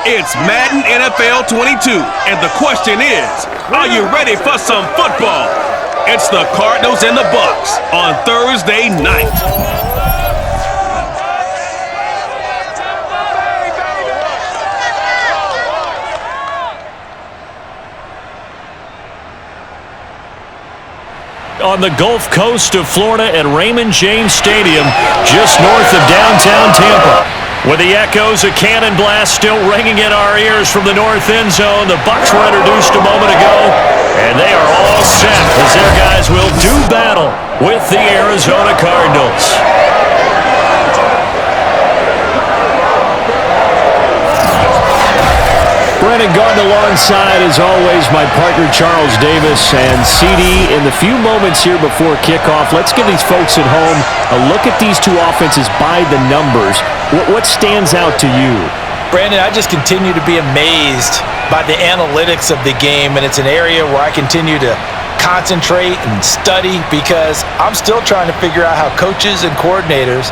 It's Madden NFL 22, and the question is, are you ready for some football? It's the Cardinals and the BUCS on Thursday night. On the Gulf Coast of Florida at Raymond James Stadium, just north of downtown Tampa. With the echoes of cannon blast still ringing in our ears from the north end zone, the BUCS were introduced a moment ago, and they are all set as their guys will do battle with the Arizona Cardinals. Brandon Garden alongside, as always, my partner Charles Davis. And CD, in the few moments here before kickoff, let's give these folks at home a look at these two offenses by the numbers. What stands out to you? Brandon, I just continue to be amazed by the analytics of the game, and it's an area where I continue to concentrate and study because I'm still trying to figure out how coaches and coordinators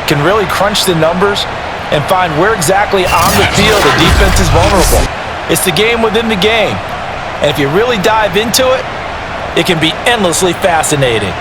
can really crunch the numbers and find where exactly on the field the defense is vulnerable. It's the game within the game. And if you really dive into it, it can be endlessly fascinating.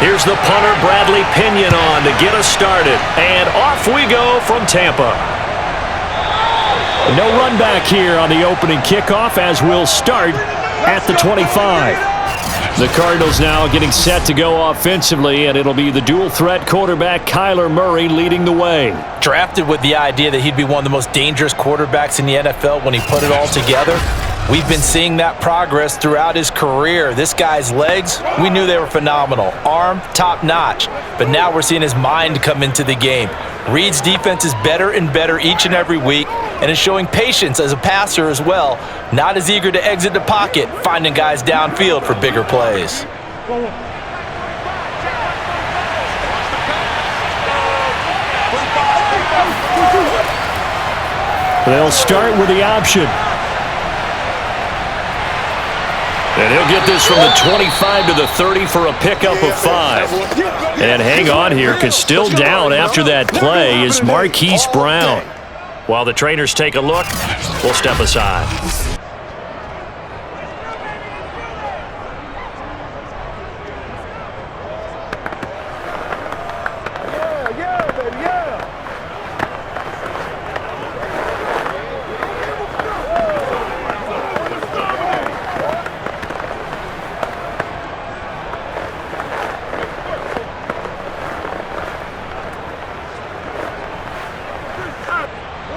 Here's the punter, Bradley Pinion, on to get us started. And off we go from Tampa. No run back here on the opening kickoff as we'll start at the 25. The Cardinals now getting set to go offensively, and it'll be the dual-threat quarterback Kyler Murray leading the way. Drafted with the idea that he'd be one of the most dangerous quarterbacks in the NFL when he put it all together. We've been seeing that progress throughout his career. This guy's legs, we knew they were phenomenal. Arm, top-notch. But now we're seeing his mind come into the game. Reed's defense is better and better each and every week and is showing patience as a passer as well. Not as eager to exit the pocket, finding guys downfield for bigger plays. They'll start with the option. And he'll get this from the 25 to the 30 for a pickup of 5. And hang on here, because still down after that play is Marquise Brown. While the trainers take a look, we'll step aside.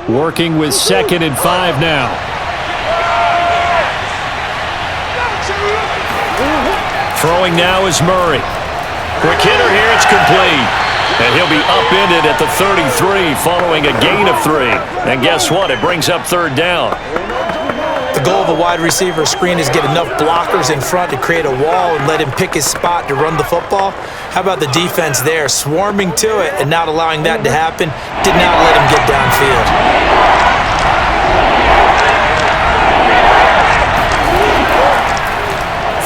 Working with 2nd and 5 now. Throwing now is Murray. Quick hitter here, it's complete. And he'll be upended at the 33 following a gain of 3. And guess what? It brings up 3rd down. The goal of a wide receiver screen is get enough blockers in front to create a wall and let him pick his spot to run the football. How about the defense there, swarming to it and not allowing that to happen? Did not let him get downfield.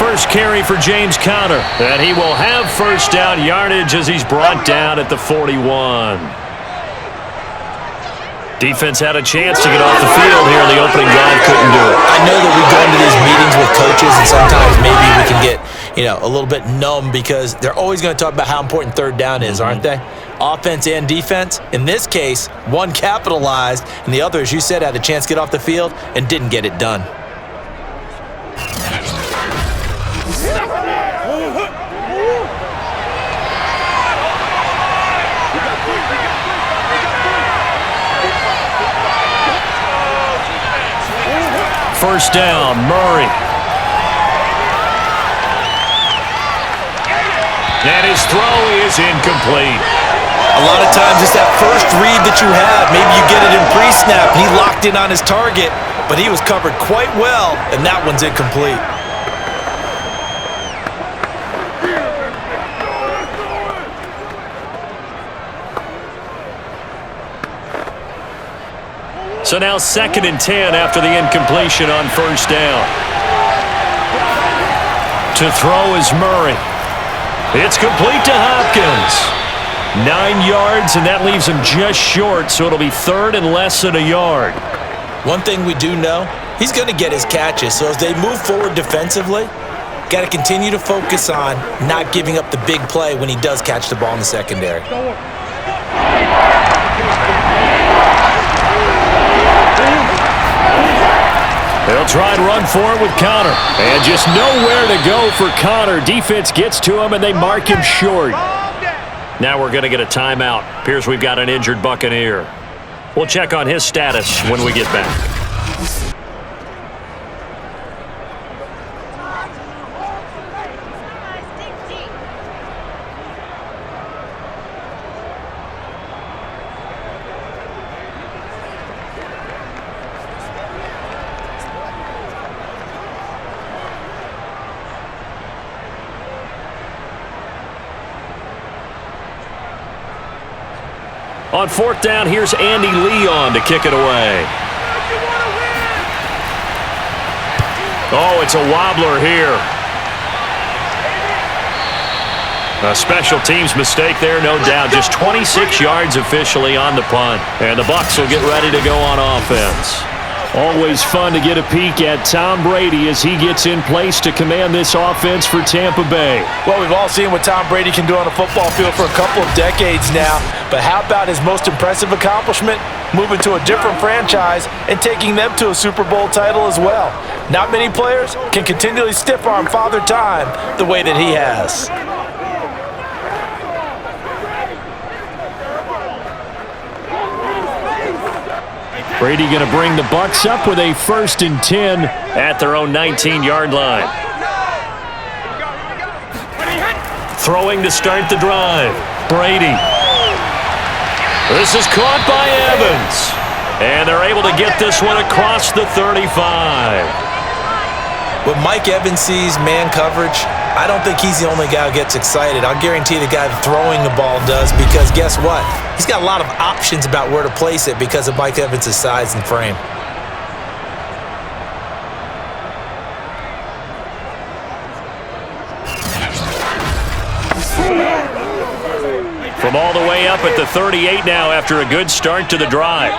First carry for James Conner, and he will have 1st down yardage as he's brought down at the 41. Defense had a chance to get off the field here in the opening drive, couldn't do it. I know that we go into these meetings with coaches, and sometimes maybe we can get, a little bit numb because they're always going to talk about how important 3rd down is, aren't they? Offense and defense. In this case, one capitalized, and the other, as you said, had a chance to get off the field and didn't get it done. first down. Murray. And his throw is incomplete. A lot of times it's that first read that you have. Maybe you get it in pre-snap. He locked in on his target, but he was covered quite well, and that one's incomplete. So now 2nd and 10 after the incompletion on first down. To throw is Murray. It's complete to Hopkins. 9 yards, and that leaves him just short, so it'll be 3rd and less than a yard. One thing we do know, he's going to get his catches, so as they move forward defensively, got to continue to focus on not giving up the big play when he does catch the ball in the secondary. They'll try and run for it with Connor. And just nowhere to go for Connor. Defense gets to him, and they mark him short. Now we're going to get a timeout. Appears we've got an injured Buccaneer. We'll check on his status when we get back. On 4th down, here's Andy Leon to kick it away. Oh, it's a wobbler here. A special teams mistake there, no doubt. Just 26 yards officially on the punt. And the Bucs will get ready to go on offense. Always fun to get a peek at Tom Brady as he gets in place to command this offense for Tampa Bay. Well, we've all seen what Tom Brady can do on a football field for a couple of decades now. But how about his most impressive accomplishment? Moving to a different franchise and taking them to a Super Bowl title as well. Not many players can continually stiff-arm Father Time the way that he has. Brady going to bring the Bucs up with a 1st and 10 at their own 19-yard line. Throwing to start the drive. Brady. This is caught by Evans. And they're able to get this one across the 35. When Mike Evans sees man coverage, I don't think he's the only guy who gets excited. I'll guarantee the guy throwing the ball does, because guess what? He's got a lot of options about where to place it because of Mike Evans' size and frame. From all the way up at the 38 now after a good start to the drive.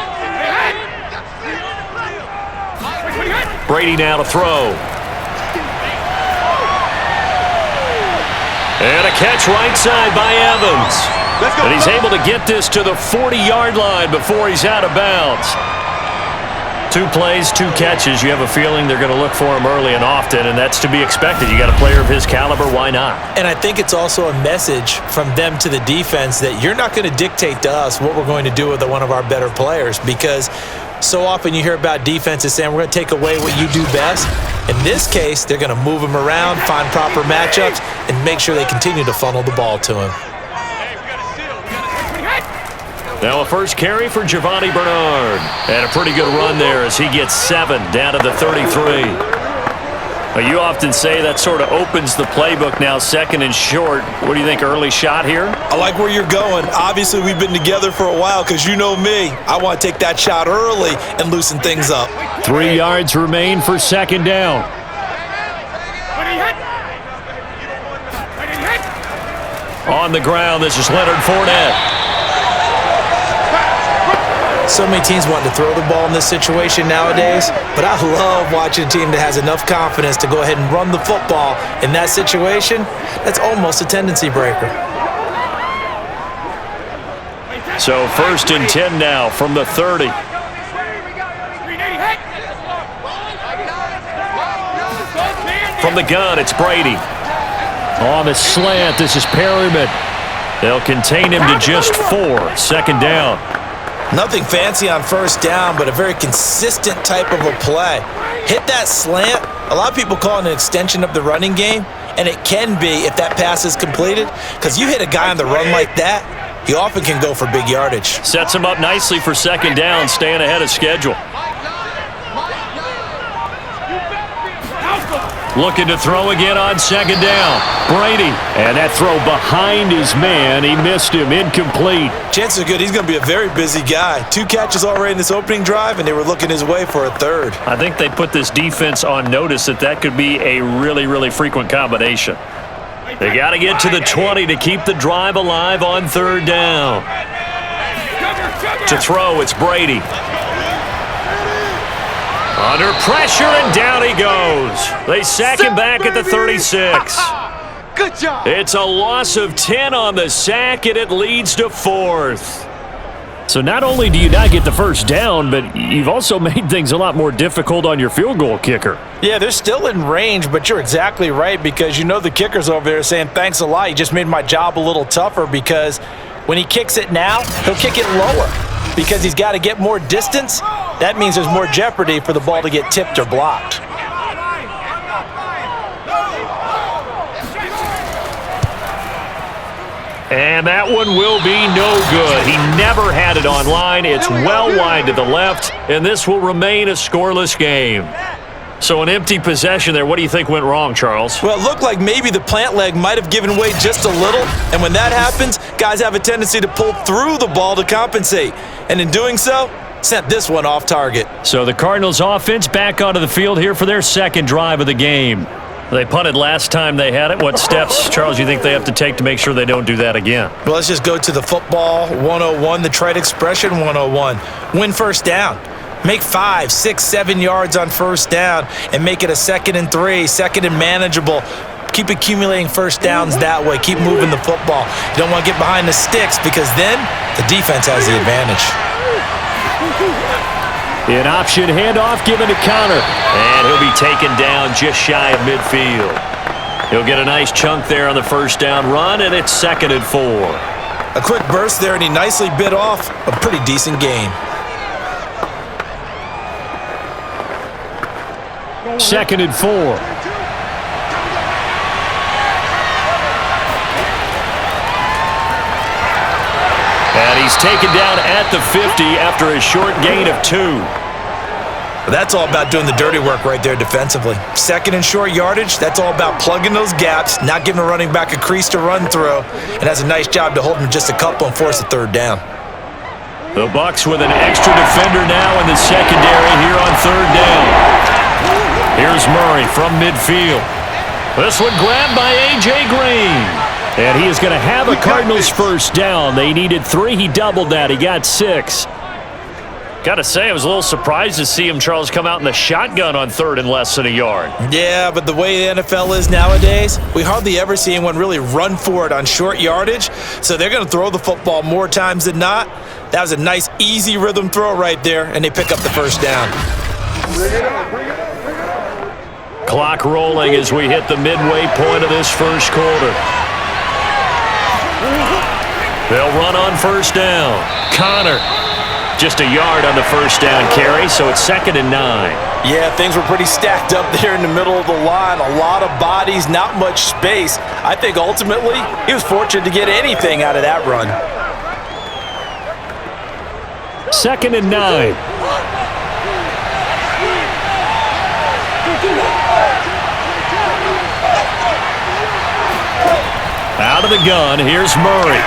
Brady now to throw. And a catch right side by Evans. And he's able to get this to the 40-yard line before he's out of bounds. 2 plays, 2 catches. You have a feeling they're going to look for him early and often, and that's to be expected. You got a player of his caliber, why not? And I think it's also a message from them to the defense that you're not going to dictate to us what we're going to do with one of our better players, because so often you hear about defenses saying we're going to take away what you do best. In this case, they're going to move him around, find proper matchups, and make sure they continue to funnel the ball to him. Now a first carry for Giovanni Bernard. And a pretty good run there as he gets 7 down to the 33. Now, you often say that sort of opens the playbook now, 2nd and short. What do you think, early shot here? I like where you're going. Obviously, we've been together for a while because you know me. I want to take that shot early and loosen things up. 3 yards remain for 2nd down. On the ground, this is Leonard Fournette. So many teams want to throw the ball in this situation nowadays, but I love watching a team that has enough confidence to go ahead and run the football in that situation. That's almost a tendency breaker. So 1st and 10 now from the 30. From the gun, it's Brady. On the slant, this is Perryman. They'll contain him to just 4. 2nd down. Nothing fancy on 1st down, but a very consistent type of a play. hit that slant. A lot of people call it an extension of the running game, and it can be if that pass is completed, because you hit a guy on the run like that, he often can go for big yardage. Sets him up nicely for second down, staying ahead of schedule. Looking to throw again on second down. Brady, and that throw behind his man. He missed him, incomplete. Chances are good he's going to be a very busy guy. 2 catches already in this opening drive, and they were looking his way for a third. I think they put this defense on notice that could be a really, really frequent combination. They got to get to the 20 to keep the drive alive on third down. To throw, it's Brady. Under pressure, and down he goes. They sack him back at the 36. Good job. It's a loss of 10 on the sack, and it leads to 4th. So not only do you not get the first down, but you've also made things a lot more difficult on your field goal kicker. Yeah, they're still in range, but you're exactly right, because you know the kicker's over there saying, thanks a lot, you just made my job a little tougher, because when he kicks it now, he'll kick it lower because he's got to get more distance. That means there's more jeopardy for the ball to get tipped or blocked. And that one will be no good. He never had it on line. It's well wide to the left, and this will remain a scoreless game. So an empty possession there. What do you think went wrong, Charles? Well, it looked like maybe the plant leg might have given way just a little, and when that happens, guys have a tendency to pull through the ball to compensate. And in doing so, sent this one off target. So the Cardinals offense back onto the field here for their second drive of the game. They punted last time they had it. What steps, Charles, you think they have to take to make sure they don't do that again? Well, let's just go to the football 101, the trite expression 101. Win first down. Make 5, 6, 7 yards on first down and make it a 2nd and 3, 2nd and manageable. Keep accumulating first downs that way. Keep moving the football. You don't want to get behind the sticks because then the defense has the advantage. An option handoff given to Connor. And he'll be taken down just shy of midfield. He'll get a nice chunk there on the first down run, and it's 2nd and 4. A quick burst there, and he nicely bit off a pretty decent gain. 2nd and 4. And he's taken down at the 50 after a short gain of 2. That's all about doing the dirty work right there defensively. 2nd and short yardage, that's all about plugging those gaps, not giving a running back a crease to run through, and has a nice job to hold him just a couple and force a third down. The Bucs with an extra defender now in the secondary here on third down. Here's Murray from midfield. This one grabbed by A.J. Green. And he is going to have a Cardinals first down. They needed 3. He doubled that. He got 6. Got to say, I was a little surprised to see him, Charles, come out in the shotgun on 3rd and less than a yard. Yeah, but the way the NFL is nowadays, we hardly ever see anyone really run for it on short yardage. So they're going to throw the football more times than not. That was a nice, easy rhythm throw right there, and they pick up the first down. Clock rolling as we hit the midway point of this first quarter. They'll run on first down. Connor, just a yard on the first down carry, so it's 2nd and 9. Yeah, things were pretty stacked up there in the middle of the line. A lot of bodies, not much space. I think ultimately he was fortunate to get anything out of that run. 2nd and 9. Out of the gun, here's Murray.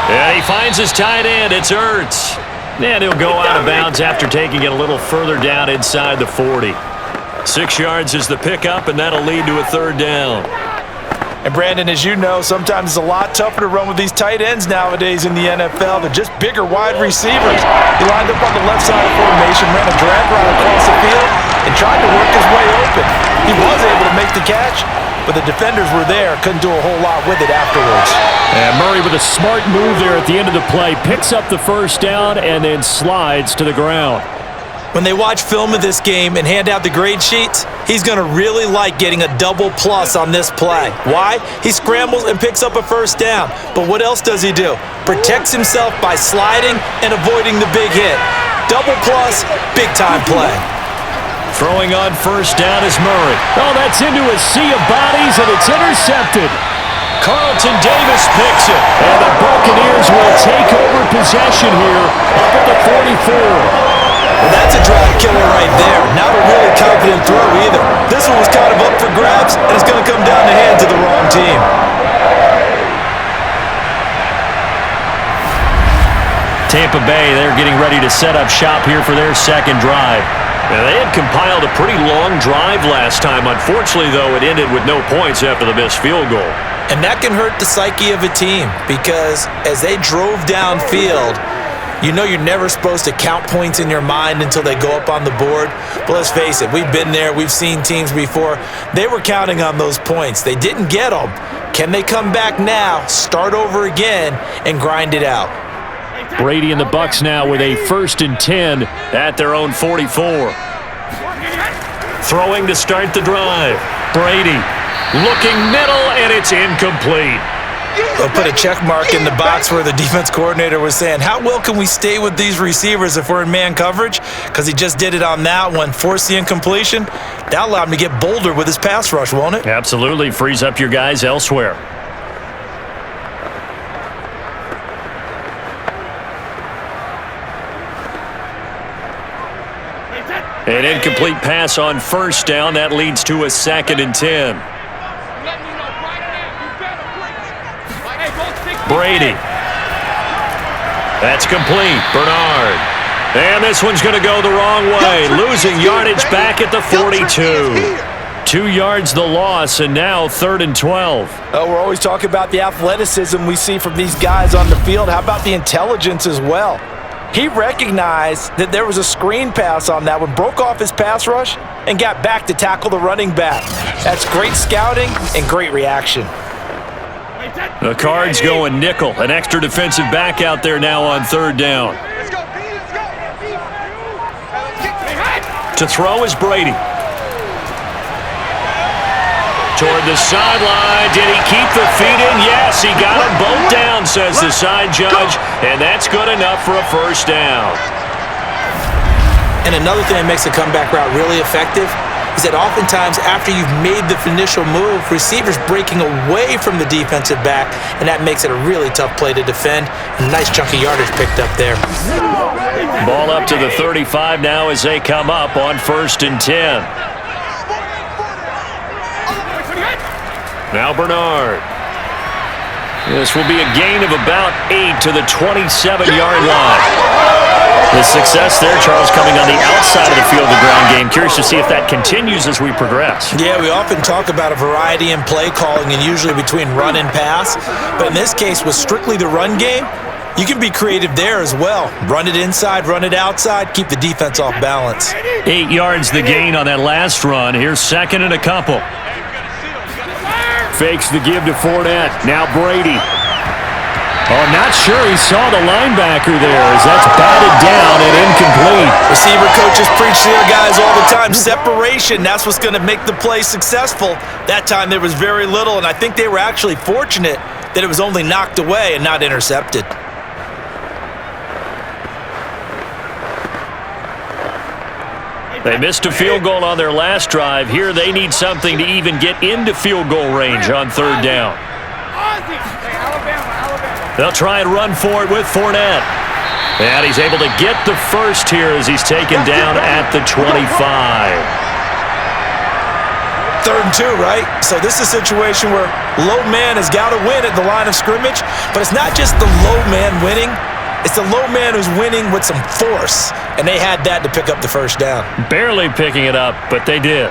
And he finds his tight end. It's Ertz. And he'll go out of bounds after taking it a little further down inside the 40. 6 yards is the pickup, and that'll lead to a third down. And Brandon, as you know, sometimes it's a lot tougher to run with these tight ends nowadays in the NFL. They're just bigger wide receivers. He lined up on the left side of formation, ran a drag route across the field, and tried to work his way open. He was able to make the catch, but the defenders were there, couldn't do a whole lot with it afterwards. And Murray with a smart move there at the end of the play, picks up the first down and then slides to the ground. When they watch film of this game and hand out the grade sheets, he's going to really like getting a double plus on this play. Why? He scrambles and picks up a first down. But what else does he do? Protects himself by sliding and avoiding the big hit. Double plus, big time play. Throwing on first down is Murray. Oh, that's into a sea of bodies, and it's intercepted. Carlton Davis picks it. And the Buccaneers will take over possession here up at the 44. Well, that's a drive killer right there. Not a really confident throw either. This one was kind of up for grabs, and it's going to come down the hands of the wrong team. Tampa Bay, they're getting ready to set up shop here for their second drive. Now, they had compiled a pretty long drive last time. Unfortunately, though, it ended with no points after the missed field goal. And that can hurt the psyche of a team because as they drove downfield, you know you're never supposed to count points in your mind until they go up on the board. But let's face it, we've been there. We've seen teams before. They were counting on those points. They didn't get them. Can they come back now, start over again, and grind it out? Brady and the Bucs now with a 1st and 10 at their own 44. Throwing to start the drive. Brady looking middle, and it's incomplete. They'll put a check mark in the box where the defense coordinator was saying, how well can we stay with these receivers if we're in man coverage? Because he just did it on that one, forced the incompletion. That allowed him to get bolder with his pass rush, won't it? Absolutely. Frees up your guys elsewhere. An incomplete pass on first down. That leads to a 2nd and 10. Brady. That's complete. Bernard. And this one's going to go the wrong way. Losing yardage back at the 42. 2 yards the loss, and now 3rd and 12. We're always talking about the athleticism we see from these guys on the field. How about the intelligence as well? He recognized that there was a screen pass on that one, broke off his pass rush, and got back to tackle the running back. That's great scouting and great reaction. The Cards going nickel. An extra defensive back out there now on 3rd down. To throw is Brady. Toward the sideline. Did he keep the feet in? Yes, he got them both down, says the side judge, and that's good enough for a 1st down. And another thing that makes a comeback route really effective is that oftentimes after you've made the initial move, receivers breaking away from the defensive back, and that makes it a really tough play to defend. A nice chunk of yardage picked up there. Ball up to the 35 now as they come up on 1st and 10. Now Bernard. This will be a gain of about 8 to the 27-yard line. The success there, Charles, coming on the outside of the field, the ground game. Curious to see if that continues as we progress. Yeah, we often talk about a variety in play calling and usually between run and pass. But in this case, with strictly the run game, you can be creative there as well. Run it inside, run it outside, keep the defense off balance. 8 yards the gain on that last run. Here's 2nd and a couple. Fakes the give to Fournette. Now Brady. Oh, not sure he saw the linebacker there as that's batted down and incomplete. Receiver coaches preach to their guys all the time. Separation, that's what's going to make the play successful. That time there was very little, and I think they were actually fortunate that it was only knocked away and not intercepted. They missed a field goal on their last drive. Here they need something to even get into field goal range on 3rd down. They'll try and run for it with Fournette. And he's able to get the first here as he's taken down at the 25. 3rd and 2, right? So this is a situation where low man has got to win at the line of scrimmage, but it's not just the low man winning. It's the low man who's winning with some force, and they had that to pick up the 1st down. Barely picking it up, but they did.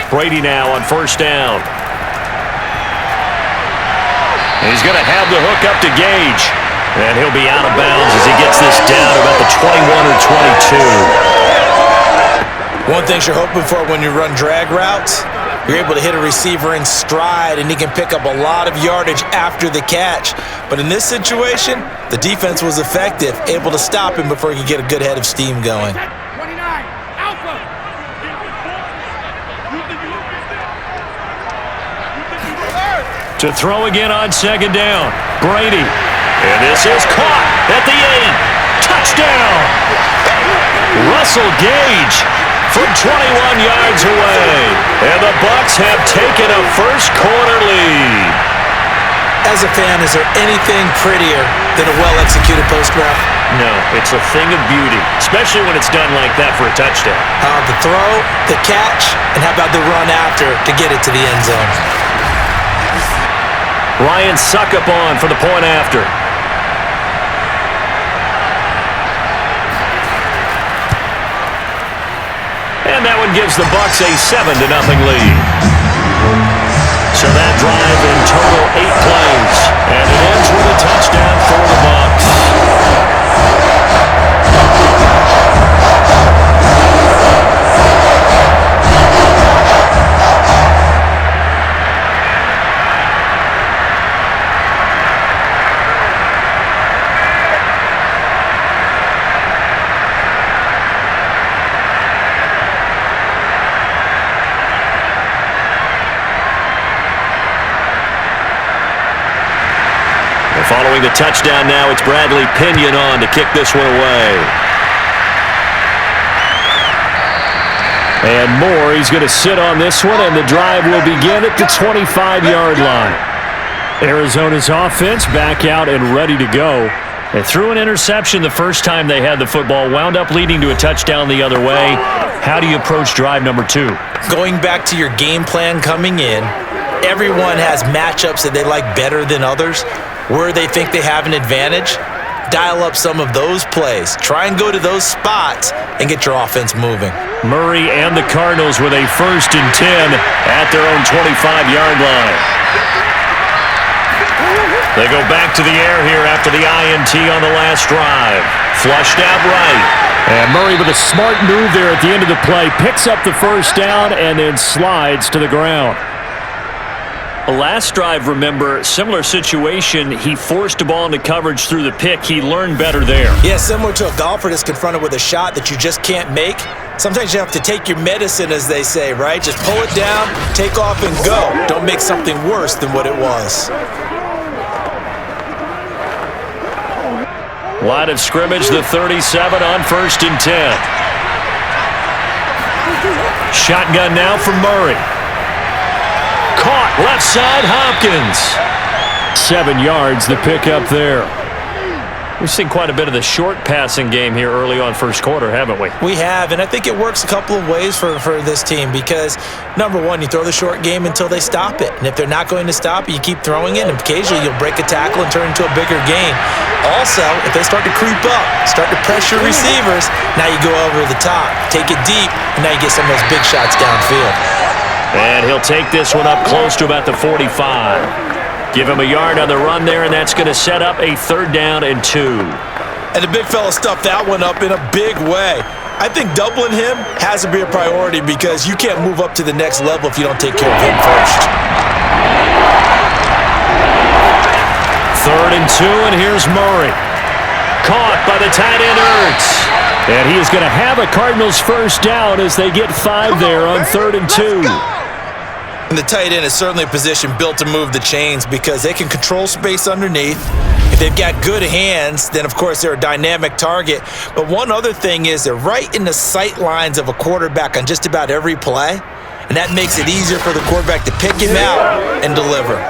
Brady now on 1st down. And he's going to have the hook up to Gage. And he'll be out of bounds as he gets this down to about the 21 or 22. One thing you're hoping for when you run drag routes, you're able to hit a receiver in stride, and he can pick up a lot of yardage after the catch. But in this situation, the defense was effective, able to stop him before he could get a good head of steam going. To throw again on second down. Brady. And this is caught at the 8. Touchdown! Russell Gage from 21 yards away. And the Bucs have taken a first quarter lead. As a fan, is there anything prettier than a well-executed post route? No, it's a thing of beauty, especially when it's done like that for a touchdown. The throw, the catch, and how about the run after to get it to the end zone? Ryan Suckup on for the point after. And that one gives the Bucs a 7-0 lead. So that drive in total 8 plays. And it ends with a touchdown for the Bucs. Following the touchdown now, it's Bradley Pinion on to kick this one away. And Moore, he's going to sit on this one, and the drive will begin at the 25-yard line. Arizona's offense back out and ready to go. They threw an interception the first time they had the football, wound up leading to a touchdown the other way. How do you approach drive number 2? Going back to your game plan coming in, everyone has matchups that they like better than others. Where they think they have an advantage, dial up some of those plays. Try and go to those spots and get your offense moving. Murray and the Cardinals with a 1st and 10 at their own 25-yard line. They go back to the air here after the INT on the last drive. Flushed out right. And Murray with a smart move there at the end of the play. Picks up the first down and then slides to the ground. Last drive, remember, similar situation. He forced a ball into coverage through the pick. He learned better there. Yeah, similar to a golfer that's confronted with a shot that you just can't make. Sometimes you have to take your medicine, as they say, right? Just pull it down, take off, and go. Don't make something worse than what it was. Line of scrimmage, the 37 on 1st and 10. Shotgun now from Murray. Caught left side, Hopkins. 7 yards, the pickup there. We've seen quite a bit of the short passing game here early on first quarter, haven't we? We have, and I think it works a couple of ways for this team because, number one, you throw the short game until they stop it. And if they're not going to stop it, you keep throwing it, and occasionally you'll break a tackle and turn it into a bigger gain. Also, if they start to creep up, start to pressure receivers, now you go over the top, take it deep, and now you get some of those big shots downfield. And he'll take this one up close to about the 45. Give him a yard on the run there, and that's going to set up a 3rd down and 2. And the big fella stuffed that one up in a big way. I think doubling him has to be a priority because you can't move up to the next level if you don't take care of him first. 3rd and 2, and here's Murray. Caught by the tight end Ertz. And he is going to have a Cardinals first down as they get 5 there on 3rd and 2. And the tight end is certainly a position built to move the chains because they can control space underneath. If they've got good hands, then, of course, they're a dynamic target. But one other thing is they're right in the sight lines of a quarterback on just about every play. And that makes it easier for the quarterback to pick him out and deliver.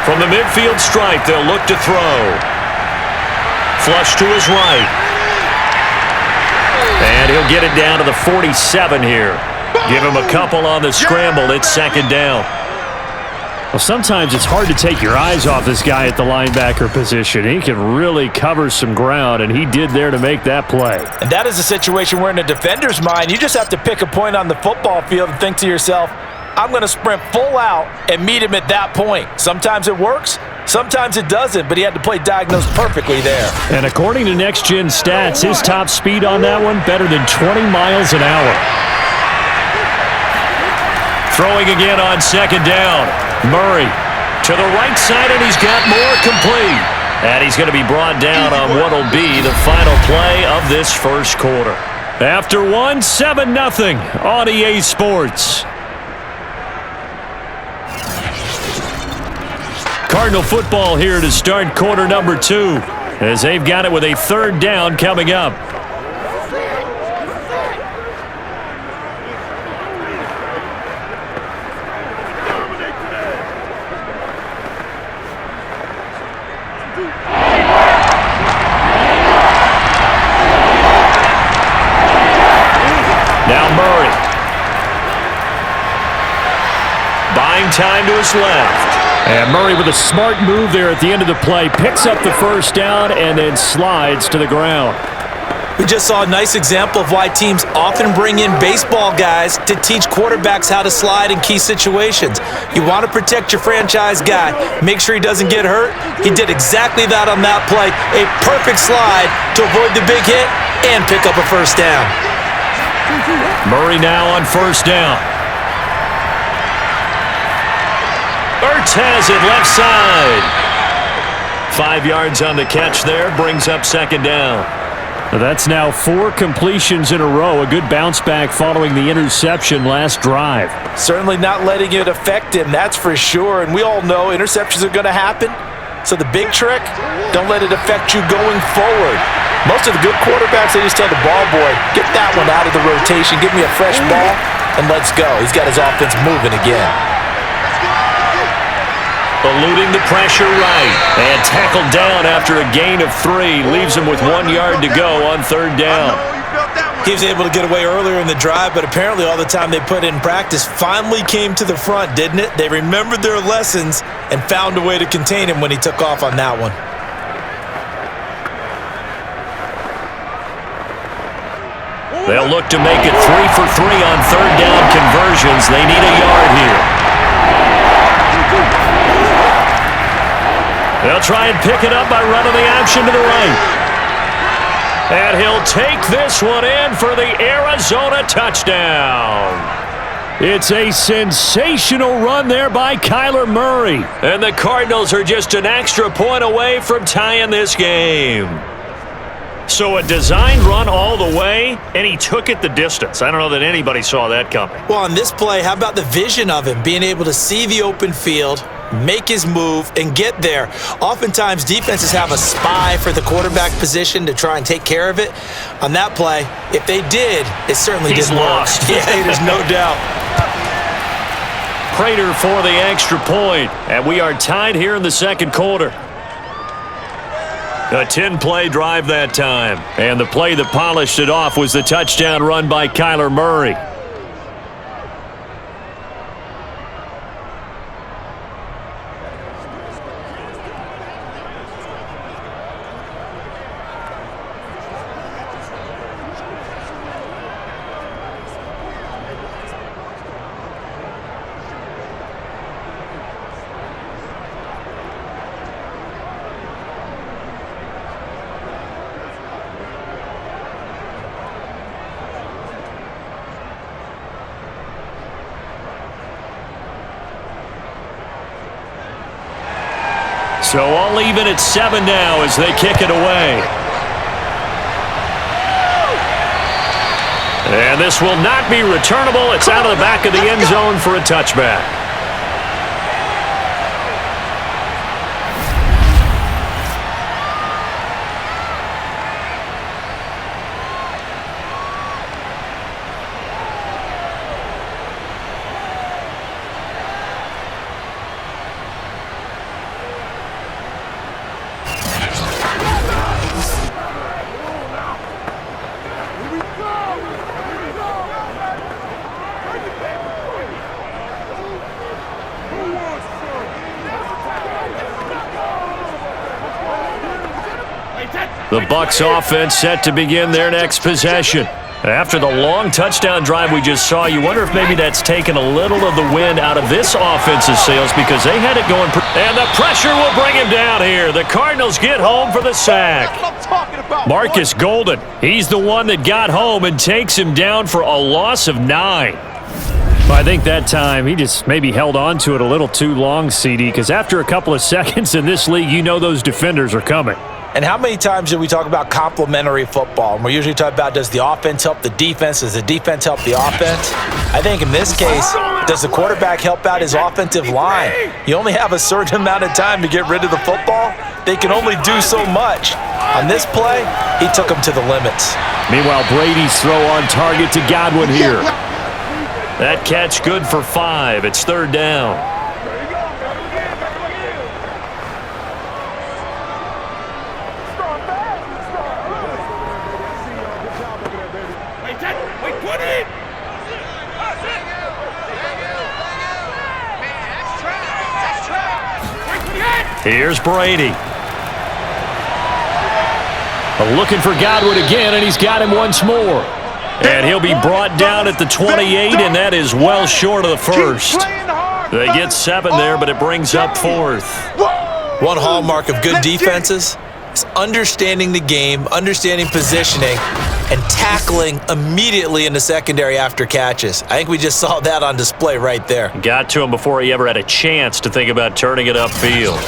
From the midfield stripe, they'll look to throw. Flush to his right. And he'll get it down to the 47 here. Give him a couple on the scramble. It's 2nd down. Well, sometimes it's hard to take your eyes off this guy at the linebacker position. He can really cover some ground, and he did there to make that play. And that is a situation where in a defender's mind, you just have to pick a point on the football field and think to yourself, I'm going to sprint full out and meet him at that point. Sometimes it works, sometimes it doesn't, but he had to play diagnosed perfectly there. And according to Next Gen Stats, his top speed on that one, better than 20 miles an hour. Throwing again on 2nd down. Murray to the right side, and he's got more complete. And he's going to be brought down on what will be the final play of this first quarter. After one, 7-0 on EA Sports. Cardinal football here to start quarter number 2, as they've got it with a third down coming up. Now Murray. Buying time to his left. And Murray with a smart move there at the end of the play. Picks up the first down and then slides to the ground. We just saw a nice example of why teams often bring in baseball guys to teach quarterbacks how to slide in key situations. You want to protect your franchise guy. Make sure he doesn't get hurt. He did exactly that on that play. A perfect slide to avoid the big hit and pick up a first down. Murray now on first down. Ertz has it left side. 5 yards on the catch there, brings up second down. That's now 4 completions in a row. A good bounce back following the interception last drive. Certainly not letting it affect him, that's for sure. And we all know interceptions are going to happen. So the big trick, don't let it affect you going forward. Most of the good quarterbacks, they just tell the ball boy, get that one out of the rotation, give me a fresh ball, and let's go. He's got his offense moving again. Eluding the pressure right. And tackled down after a gain of 3. Leaves him with 1 yard to go on third down. He was able to get away earlier in the drive, but apparently all the time they put in practice finally came to the front, didn't it? They remembered their lessons and found a way to contain him when he took off on that one. They'll look to make it 3 for 3 on third down conversions. They need a yard here. They'll try and pick it up by running the option to the right. And he'll take this one in for the Arizona touchdown. It's a sensational run there by Kyler Murray. And the Cardinals are just an extra point away from tying this game. So a designed run all the way, and he took it the distance. I don't know that anybody saw that coming. Well, on this play, how about the vision of him, being able to see the open field, make his move, and get there. Oftentimes, defenses have a spy for the quarterback position to try and take care of it. On that play, if they did, it certainly didn't lost. work. Yeah, there's no doubt. Prater for the extra point, and we are tied here in the second quarter. A 10-play drive that time, and the play that polished it off was the touchdown run by Kyler Murray. So all even at 7 now as they kick it away. And this will not be returnable. It's out of the back of the end zone for a touchback. The Bucs offense set to begin their next possession. After the long touchdown drive we just saw, you wonder if maybe that's taken a little of the wind out of this offense's sails because they had it going. And the pressure will bring him down here. The Cardinals get home for the sack. Marcus Golden, he's the one that got home and takes him down for a loss of 9. I think that time he just maybe held on to it a little too long, CD, because after a couple of seconds in this league, you know those defenders are coming. And how many times do we talk about complementary football? And we're usually talking about, does the offense help the defense? Does the defense help the offense? I think in this case, does the quarterback help out his offensive line? You only have a certain amount of time to get rid of the football. They can only do so much. On this play, he took them to the limits. Meanwhile, Brady's throw on target to Godwin here. That catch good for 5. It's 3rd down. Here's Brady. Looking for Godwin again, and he's got him once more. And he'll be brought down at the 28, and that is well short of the first. They get 7 there, but it brings up 4th. One hallmark of good defenses is understanding the game, understanding positioning, and tackling immediately in the secondary after catches. I think we just saw that on display right there. Got to him before he ever had a chance to think about turning it upfield.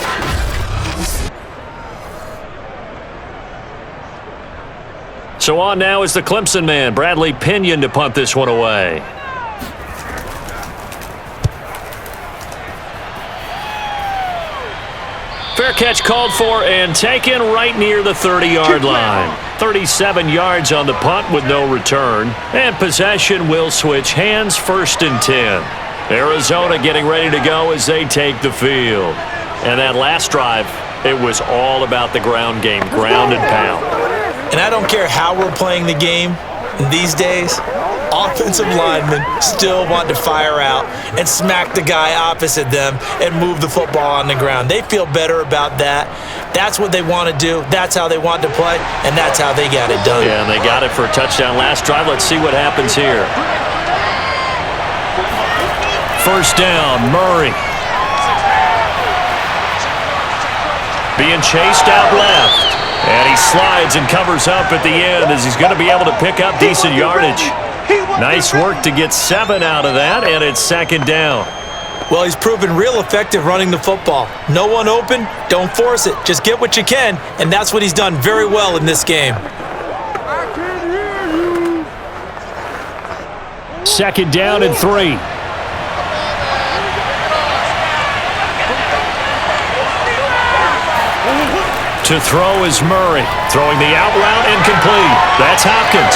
So on now is the Clemson man, Bradley Pinion, to punt this one away. Fair catch called for and taken right near the 30-yard line. 37 yards on the punt with no return. And possession will switch hands, 1st and 10. Arizona getting ready to go as they take the field. And that last drive, it was all about the ground game, ground and pound. And I don't care how we're playing the game these days, offensive linemen still want to fire out and smack the guy opposite them and move the football on the ground. They feel better about that. That's what they want to do. That's how they want to play, and that's how they got it done. Yeah, and they got it for a touchdown last drive. Let's see what happens here. 1st down, Murray. Being chased out left. And he slides and covers up at the end as he's going to be able to pick up decent yardage. Nice work to get 7 out of that, and it's 2nd down. Well, he's proven real effective running the football. No one open, don't force it. Just get what you can, and that's what he's done very well in this game. 2nd down and 3. To throw is Murray. Throwing the out route incomplete. That's Hopkins.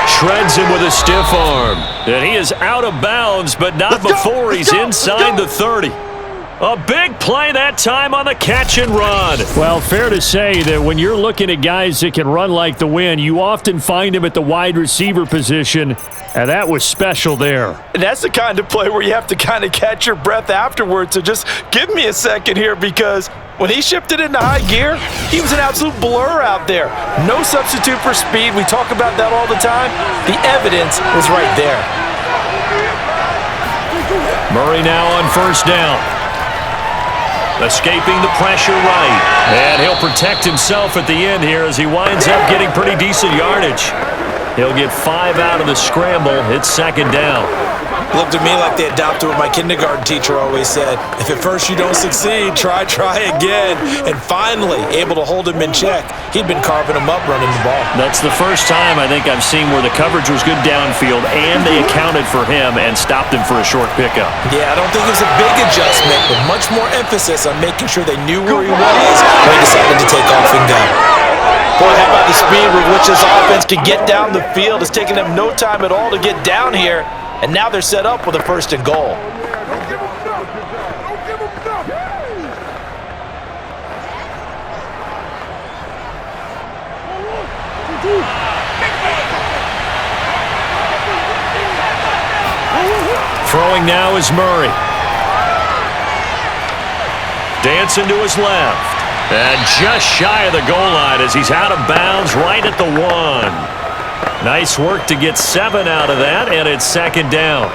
Shreds him with a stiff arm. And he is out of bounds, but not before he's inside the 30. A big play that time on the catch and run. Well, fair to say that when you're looking at guys that can run like the wind, you often find him at the wide receiver position, and that was special there. And that's the kind of play where you have to kind of catch your breath afterwards. So just give me a second here, because when he shifted into high gear, he was an absolute blur out there. No substitute for speed. We talk about that all the time. The evidence was right there. Murray now on 1st down. Escaping the pressure right. And he'll protect himself at the end here as he winds up getting pretty decent yardage. He'll get 5 out of the scramble. It's 2nd down. Looked to me like they adopted what my kindergarten teacher always said. If at first you don't succeed, try again. And finally, able to hold him in check. He'd been carving him up running the ball. That's the first time I think I've seen where the coverage was good downfield and they accounted for him and stopped him for a short pickup. Yeah, I don't think it was a big adjustment, but much more emphasis on making sure they knew where he was when he decided to take off and go. Boy, how about the speed with which this offense can get down the field? It's taken them no time at all to get down here. And now they're set up with a 1st and goal. Throwing now is Murray. Dancing to his left. And just shy of the goal line as he's out of bounds right at the 1. Nice work to get 7 out of that, and it's 2nd down.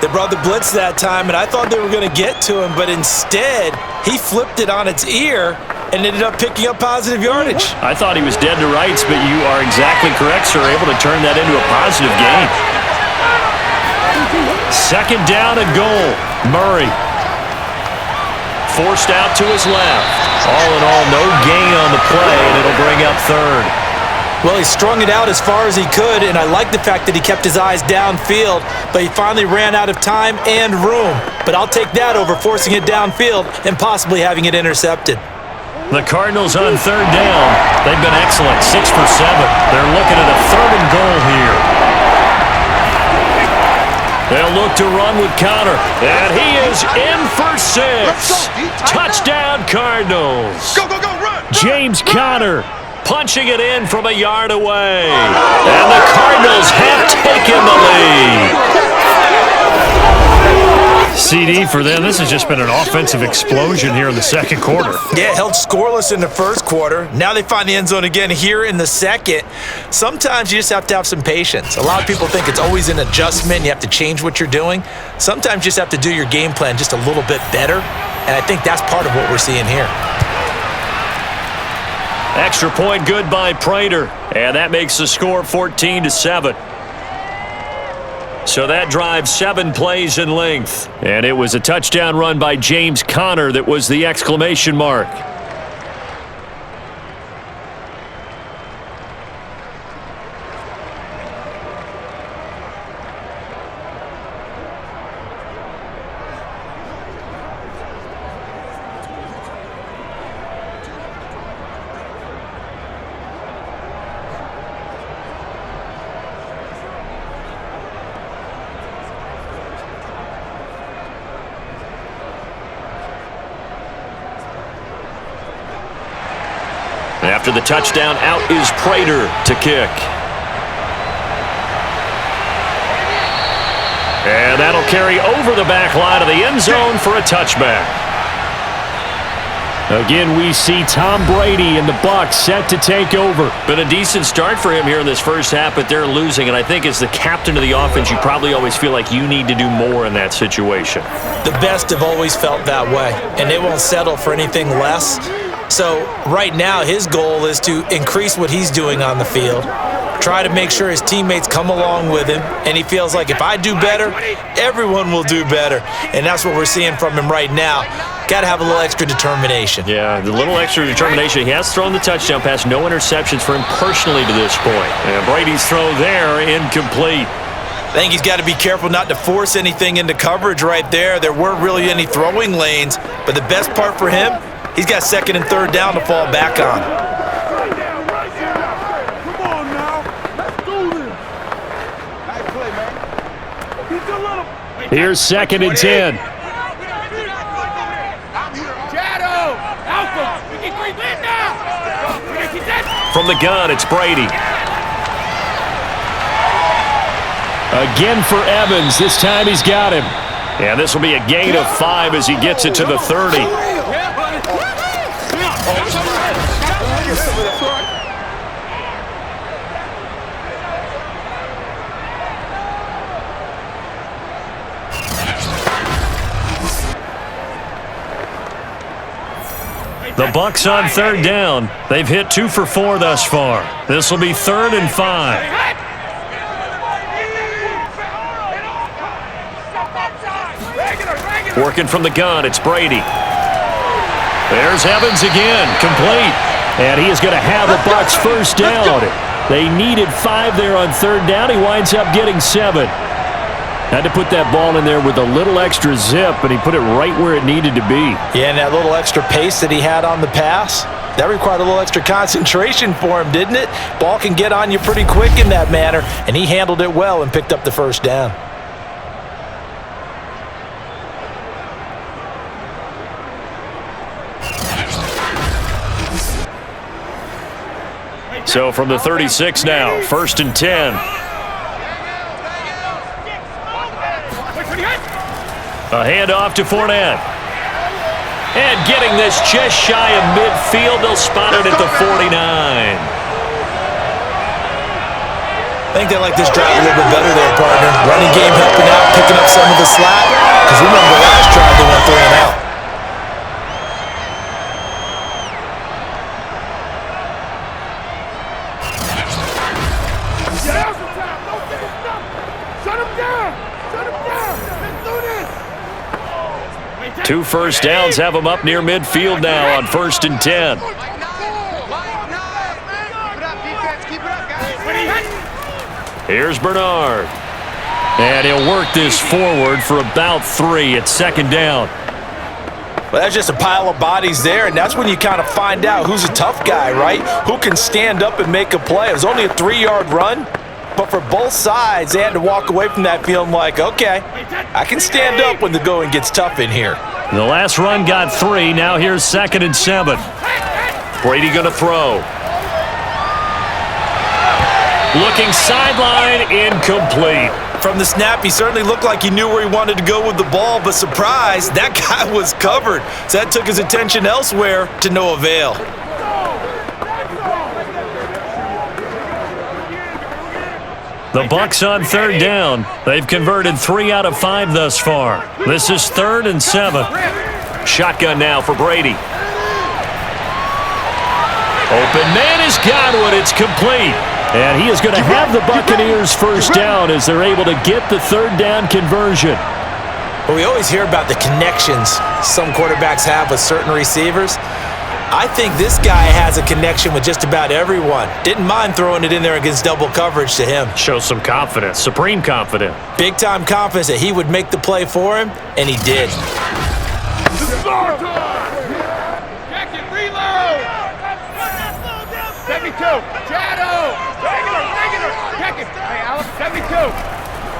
They brought the blitz that time, and I thought they were going to get to him, but instead, he flipped it on its ear and ended up picking up positive yardage. I thought he was dead to rights, but you are exactly correct, sir. Able to turn that into a positive gain. Second down and goal. Murray. Forced out to his left. All in all, no gain on the play, and it'll bring up third. Well, he strung it out as far as he could, and I like the fact that he kept his eyes downfield, but he finally ran out of time and room. But I'll take that over forcing it downfield and possibly having it intercepted. The Cardinals on third down. They've been excellent, 6 for 7. They're looking at a third and goal here. They'll look to run with Connor, and he is in for 6. Touchdown, Cardinals. Go, run! James Conner punching it in from a yard away. And the Cardinals have taken the lead. CD for them. This has just been an offensive explosion here in the second quarter. Yeah, held scoreless in the first quarter. Now they find the end zone again here in the second. Sometimes you just have to have some patience. A lot of people think it's always an adjustment. You have to change what you're doing. Sometimes you just have to do your game plan just a little bit better. And I think that's part of what we're seeing here. Extra point good by Prater. And that makes the score 14-7. So that drive 7 plays in length. And it was a touchdown run by James Conner that was the exclamation mark. After the touchdown, out is Prater to kick. And that'll carry over the back line of the end zone for a touchback. Again, we see Tom Brady and the BUCS set to take over. Been a decent start for him here in this first half, but they're losing. And I think as the captain of the offense, you probably always feel like you need to do more in that situation. The best have always felt that way, and they won't settle for anything less. So right now his goal is to increase what he's doing on the field, try to make sure his teammates come along with him, and he feels like if I do better, everyone will do better. And that's what we're seeing from him right now. Got to have a little extra determination. Yeah, the little extra determination. He has thrown the touchdown pass, no interceptions for him personally to this point. And Brady's throw there, incomplete. I think he's got to be careful not to force anything into coverage right there. There weren't really any throwing lanes, but the best part for him, he's got second and third down to fall back on. Come on now. Let's do this. Nice play, man. He's a little. Here's second and 10. Shadow. Alpha. We can creep in now. From the gun, it's Brady. Again for Evans. This time he's got him. And this will be a gain of 5 as he gets it to the 30. The BUCS on third down. They've hit 2 for 4 thus far. This will be 3rd and 5. Working from the gun, it's Brady. There's Evans again, complete. And he is going to have a BUCS first down. They needed 5 there on third down. He winds up getting 7. Had to put that ball in there with a little extra zip, and he put it right where it needed to be. Yeah, and that little extra pace that he had on the pass, that required a little extra concentration for him, didn't it? Ball can get on you pretty quick in that manner, and he handled it well and picked up the first down. So from the 36 now, 1st and 10. A handoff to Fournette. And getting this just shy of midfield, they'll spot it at the 49. I think they like this drive a little bit better there, partner. Running game helping out, picking up some of the slack. Because remember the last drive they went 3 and out. Shut him down. 2 first downs have them up near midfield now on 1st and 10. Here's Bernard. And he'll work this forward for about 3 at 2nd down. Well, that's just a pile of bodies there, and that's when you kind of find out who's a tough guy, right? Who can stand up and make a play. It was only a 3-yard run, but for both sides, they had to walk away from that feeling like, okay, I can stand up when the going gets tough in here. The last run got 3. Now here's 2nd and 7. Brady going to throw. Looking sideline, incomplete. From the snap, he certainly looked like he knew where he wanted to go with the ball, but surprise, that guy was covered. So that took his attention elsewhere to no avail. The Bucs on 3rd down. They've converted 3 out of 5 thus far. This is 3rd and 7. Shotgun now for Brady. Open man is Godwin. It's complete. And he is going to have the Buccaneers first down as they're able to get the 3rd down conversion. Well, we always hear about the connections some quarterbacks have with certain receivers. I think this guy has a connection with just about everyone. Didn't mind throwing it in there against double coverage to him. Shows some confidence, supreme confidence. Big-time confidence that he would make the play for him, and he did.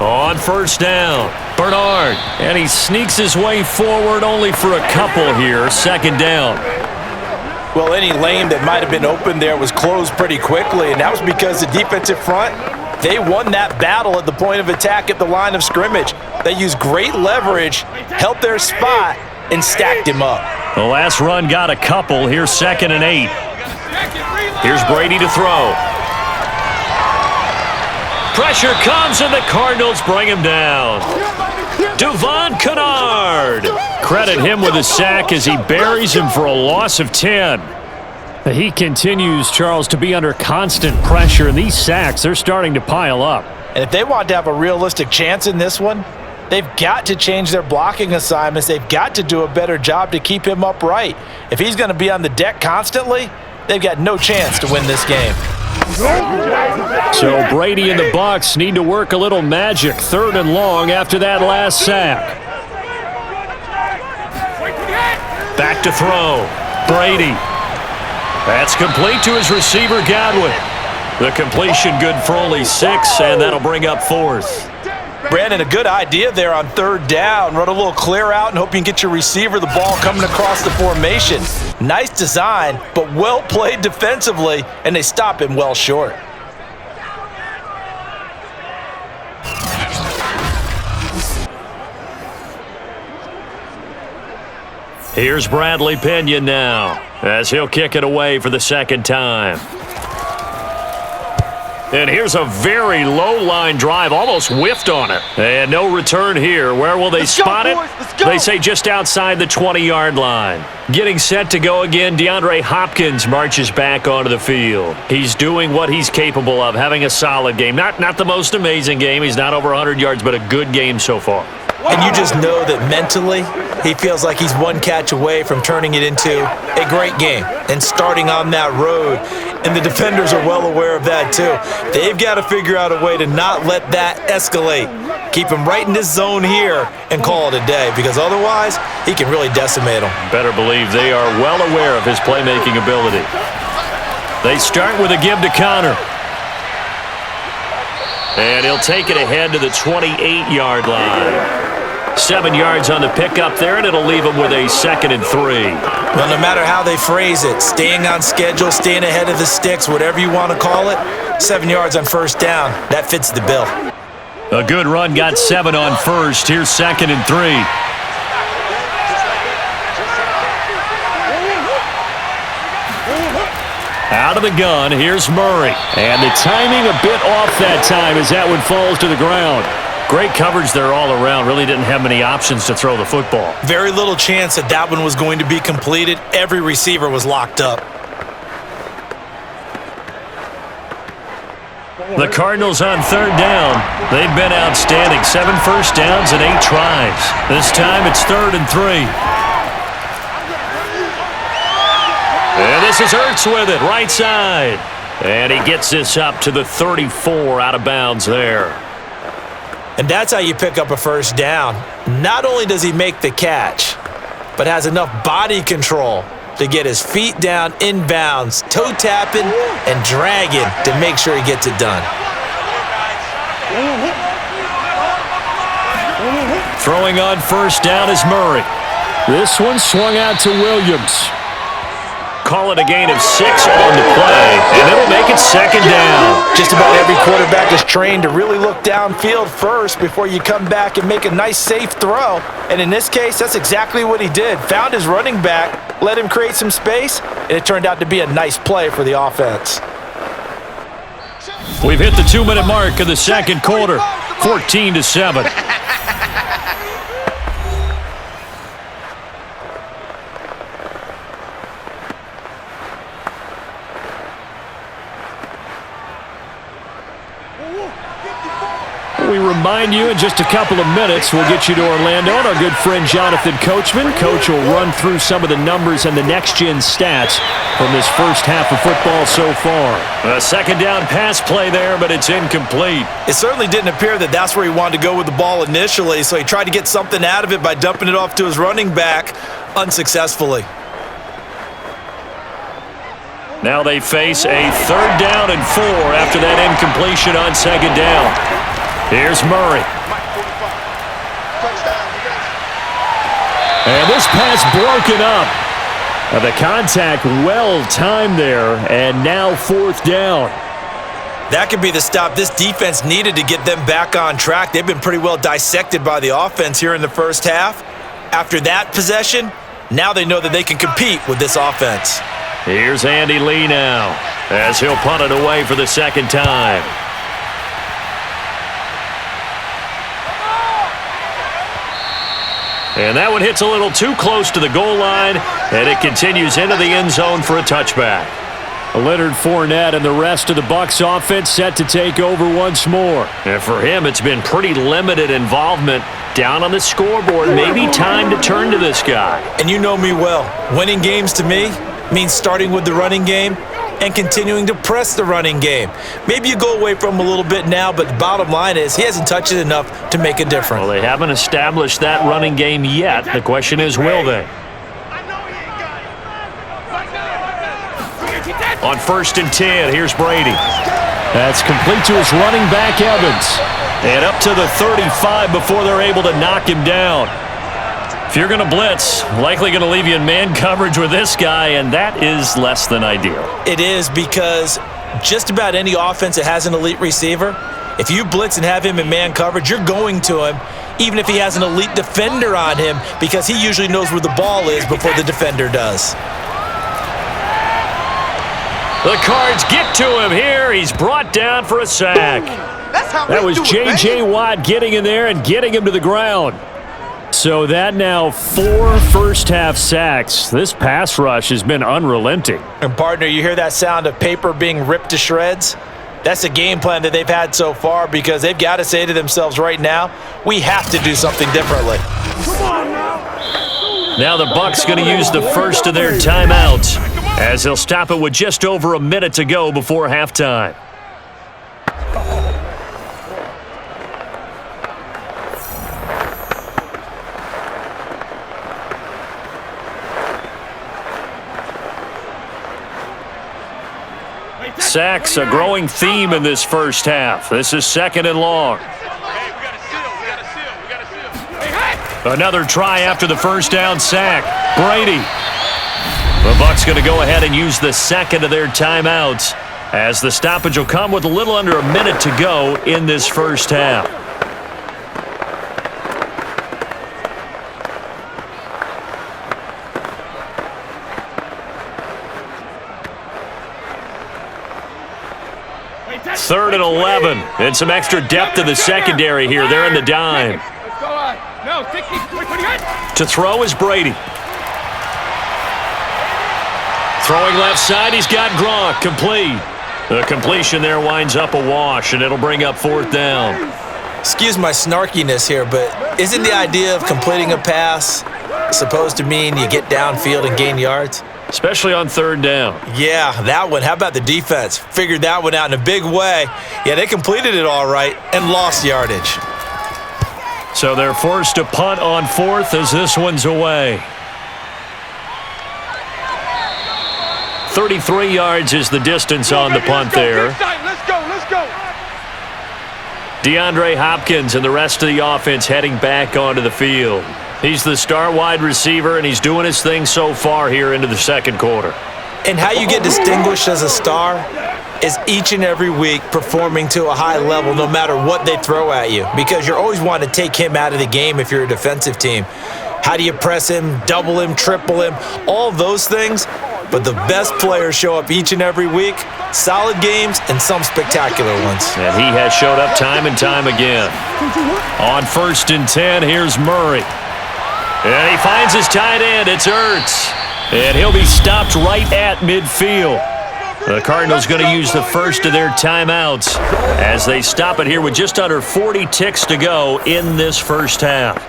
On 1st down, Bernard. And he sneaks his way forward only for a couple here. 2nd down. Well, any lane that might have been open there was closed pretty quickly, and that was because the defensive front, they won that battle at the point of attack at the line of scrimmage. They used great leverage, held their spot, and stacked him up. The last run got a couple. Here's 2nd and 8. Here's Brady to throw. Pressure comes, and the Cardinals bring him down. Devon Kennard. Credit him with a sack as he buries him for a loss of 10. He continues, Charles, to be under constant pressure, and these sacks, they're starting to pile up. And if they want to have a realistic chance in this one, they've got to change their blocking assignments. They've got to do a better job to keep him upright. If he's going to be on the deck constantly, they've got no chance to win this game. So Brady and the Bucs need to work a little magic. 3rd and long after that last sack. Back to throw. Brady. That's complete to his receiver, Godwin. The completion good for only 6, and that'll bring up 4th. Brandon, a good idea there on 3rd down. Run a little clear out and hope you can get your receiver the ball coming across the formation. Nice design, but well played defensively, and they stop him well short. Here's Bradley Pinion now as he'll kick it away for the 2nd time. And here's a very low line drive, almost whiffed on it. And no return here. Where will they spot it? They say just outside the 20-yard line. Getting set to go again, DeAndre Hopkins marches back onto the field. He's doing what he's capable of, having a solid game. Not the most amazing game. He's not over 100 yards, but a good game so far. And you just know that mentally, he feels like he's one catch away from turning it into a great game and starting on that road. And the defenders are well aware of that too. They've got to figure out a way to not let that escalate. Keep him right in this zone here and call it a day, because otherwise, he can really decimate them. Better believe they are well aware of his playmaking ability. They start with a give to Connor. And he'll take it ahead to the 28-yard line. 7 yards on the pickup there, and it'll leave him with a 2nd and 3. Well, no matter how they phrase it, staying on schedule, staying ahead of the sticks, whatever you want to call it, 7 yards on 1st down, that fits the bill. A good run got 7 on 1st. Here's 2nd and 3. Out of the gun, here's Murray. And the timing a bit off that time as that one falls to the ground. Great coverage there all around. Really didn't have many options to throw the football. Very little chance that that one was going to be completed. Every receiver was locked up. The Cardinals on 3rd down. They've been outstanding. 7 first downs and 8 tries. This time it's 3rd and 3. This is Ertz with it, right side. And he gets this up to the 34 out of bounds there. And that's how you pick up a first down. Not only does he make the catch, but has enough body control to get his feet down inbounds, toe tapping and dragging to make sure he gets it done. Throwing on first down is Murray. This one swung out to Williams. Call it a gain of 6 on the play, and it'll make it second down. Just about every quarterback is trained to really look downfield first before you come back and make a nice, safe throw. And in this case, that's exactly what he did. Found his running back, let him create some space, and it turned out to be a nice play for the offense. We've hit the 2-minute mark of the second quarter, 14-7. We remind you in just a couple of minutes we'll get you to Orlando and our good friend Jonathan Coachman. Coach will run through some of the numbers and the next-gen stats from this first half of football so far. A second down pass play there, but it's incomplete. It certainly didn't appear that that's where he wanted to go with the ball initially, so he tried to get something out of it by dumping it off to his running back unsuccessfully. Now they face a 3rd down and 4 after that incompletion on second down. Here's Murray. And this pass broken up. The contact well-timed there, and now 4th down. That could be the stop this defense needed to get them back on track. They've been pretty well dissected by the offense here in the first half. After that possession, now they know that they can compete with this offense. Here's Andy Lee now, as he'll punt it away for the second time. And that one hits a little too close to the goal line, and it continues into the end zone for a touchback. Leonard Fournette and the rest of the BUCS offense set to take over once more. And for him, it's been pretty limited involvement down on the scoreboard. Maybe time to turn to this guy. And you know me well. Winning games to me means starting with the running game and continuing to press the running game. Maybe you go away from him a little bit now, but the bottom line is he hasn't touched it enough to make a difference. Well, they haven't established that running game yet. The question is, will they? On 1st and 10, here's Brady. That's complete to his running back, Evans. And up to the 35 before they're able to knock him down. If you're going to blitz, likely going to leave you in man coverage with this guy, and that is less than ideal. It is, because just about any offense that has an elite receiver, if you blitz and have him in man coverage, you're going to him, even if he has an elite defender on him, because he usually knows where the ball is before the defender does. The Cards get to him here. He's brought down for a sack. That was J.J. Watt getting in there and getting him to the ground. So that now 4 first-half sacks. This pass rush has been unrelenting. And, partner, you hear that sound of paper being ripped to shreds? That's a game plan that they've had so far, because they've got to say to themselves right now, we have to do something differently. Now the BUCS going to use the first of their timeouts, as they'll stop it with just over a minute to go before halftime. Sacks, a growing theme in this first half. This is 2nd and long. Another try after the first down sack. Brady. The BUCS going to go ahead and use the second of their timeouts, as the stoppage will come with a little under a minute to go in this first half. Third and 11, and some extra depth to the secondary here. They're in the dime. To throw is Brady. Throwing left side, he's got Gronk, complete. The completion there winds up a wash, and it'll bring up 4th down. Excuse my snarkiness here, but isn't the idea of completing a pass supposed to mean you get downfield and gain yards? especially on third down. Yeah, that one. How about the defense? Figured that one out in a big way. Yeah, they completed it all right and lost yardage. So they're forced to punt on fourth as this one's away. 33 yards is the distance on the punt there. Let's go. DeAndre Hopkins and the rest of the offense heading back onto the field. He's the star wide receiver, and he's doing his thing so far here into the second quarter. And how you get distinguished as a star is each and every week performing to a high level no matter what they throw at you, because you're always wanting to take him out of the game if you're a defensive team. How do you press him, double him, triple him, all those things? But the best players show up each and every week, solid games and some spectacular ones. And he has showed up time and time again. On 1st and 10, here's Murray. And he finds his tight end. It's Ertz. And he'll be stopped right at midfield. The Cardinals going to use the first of their timeouts as they stop it here with just under 40 ticks to go in this first half.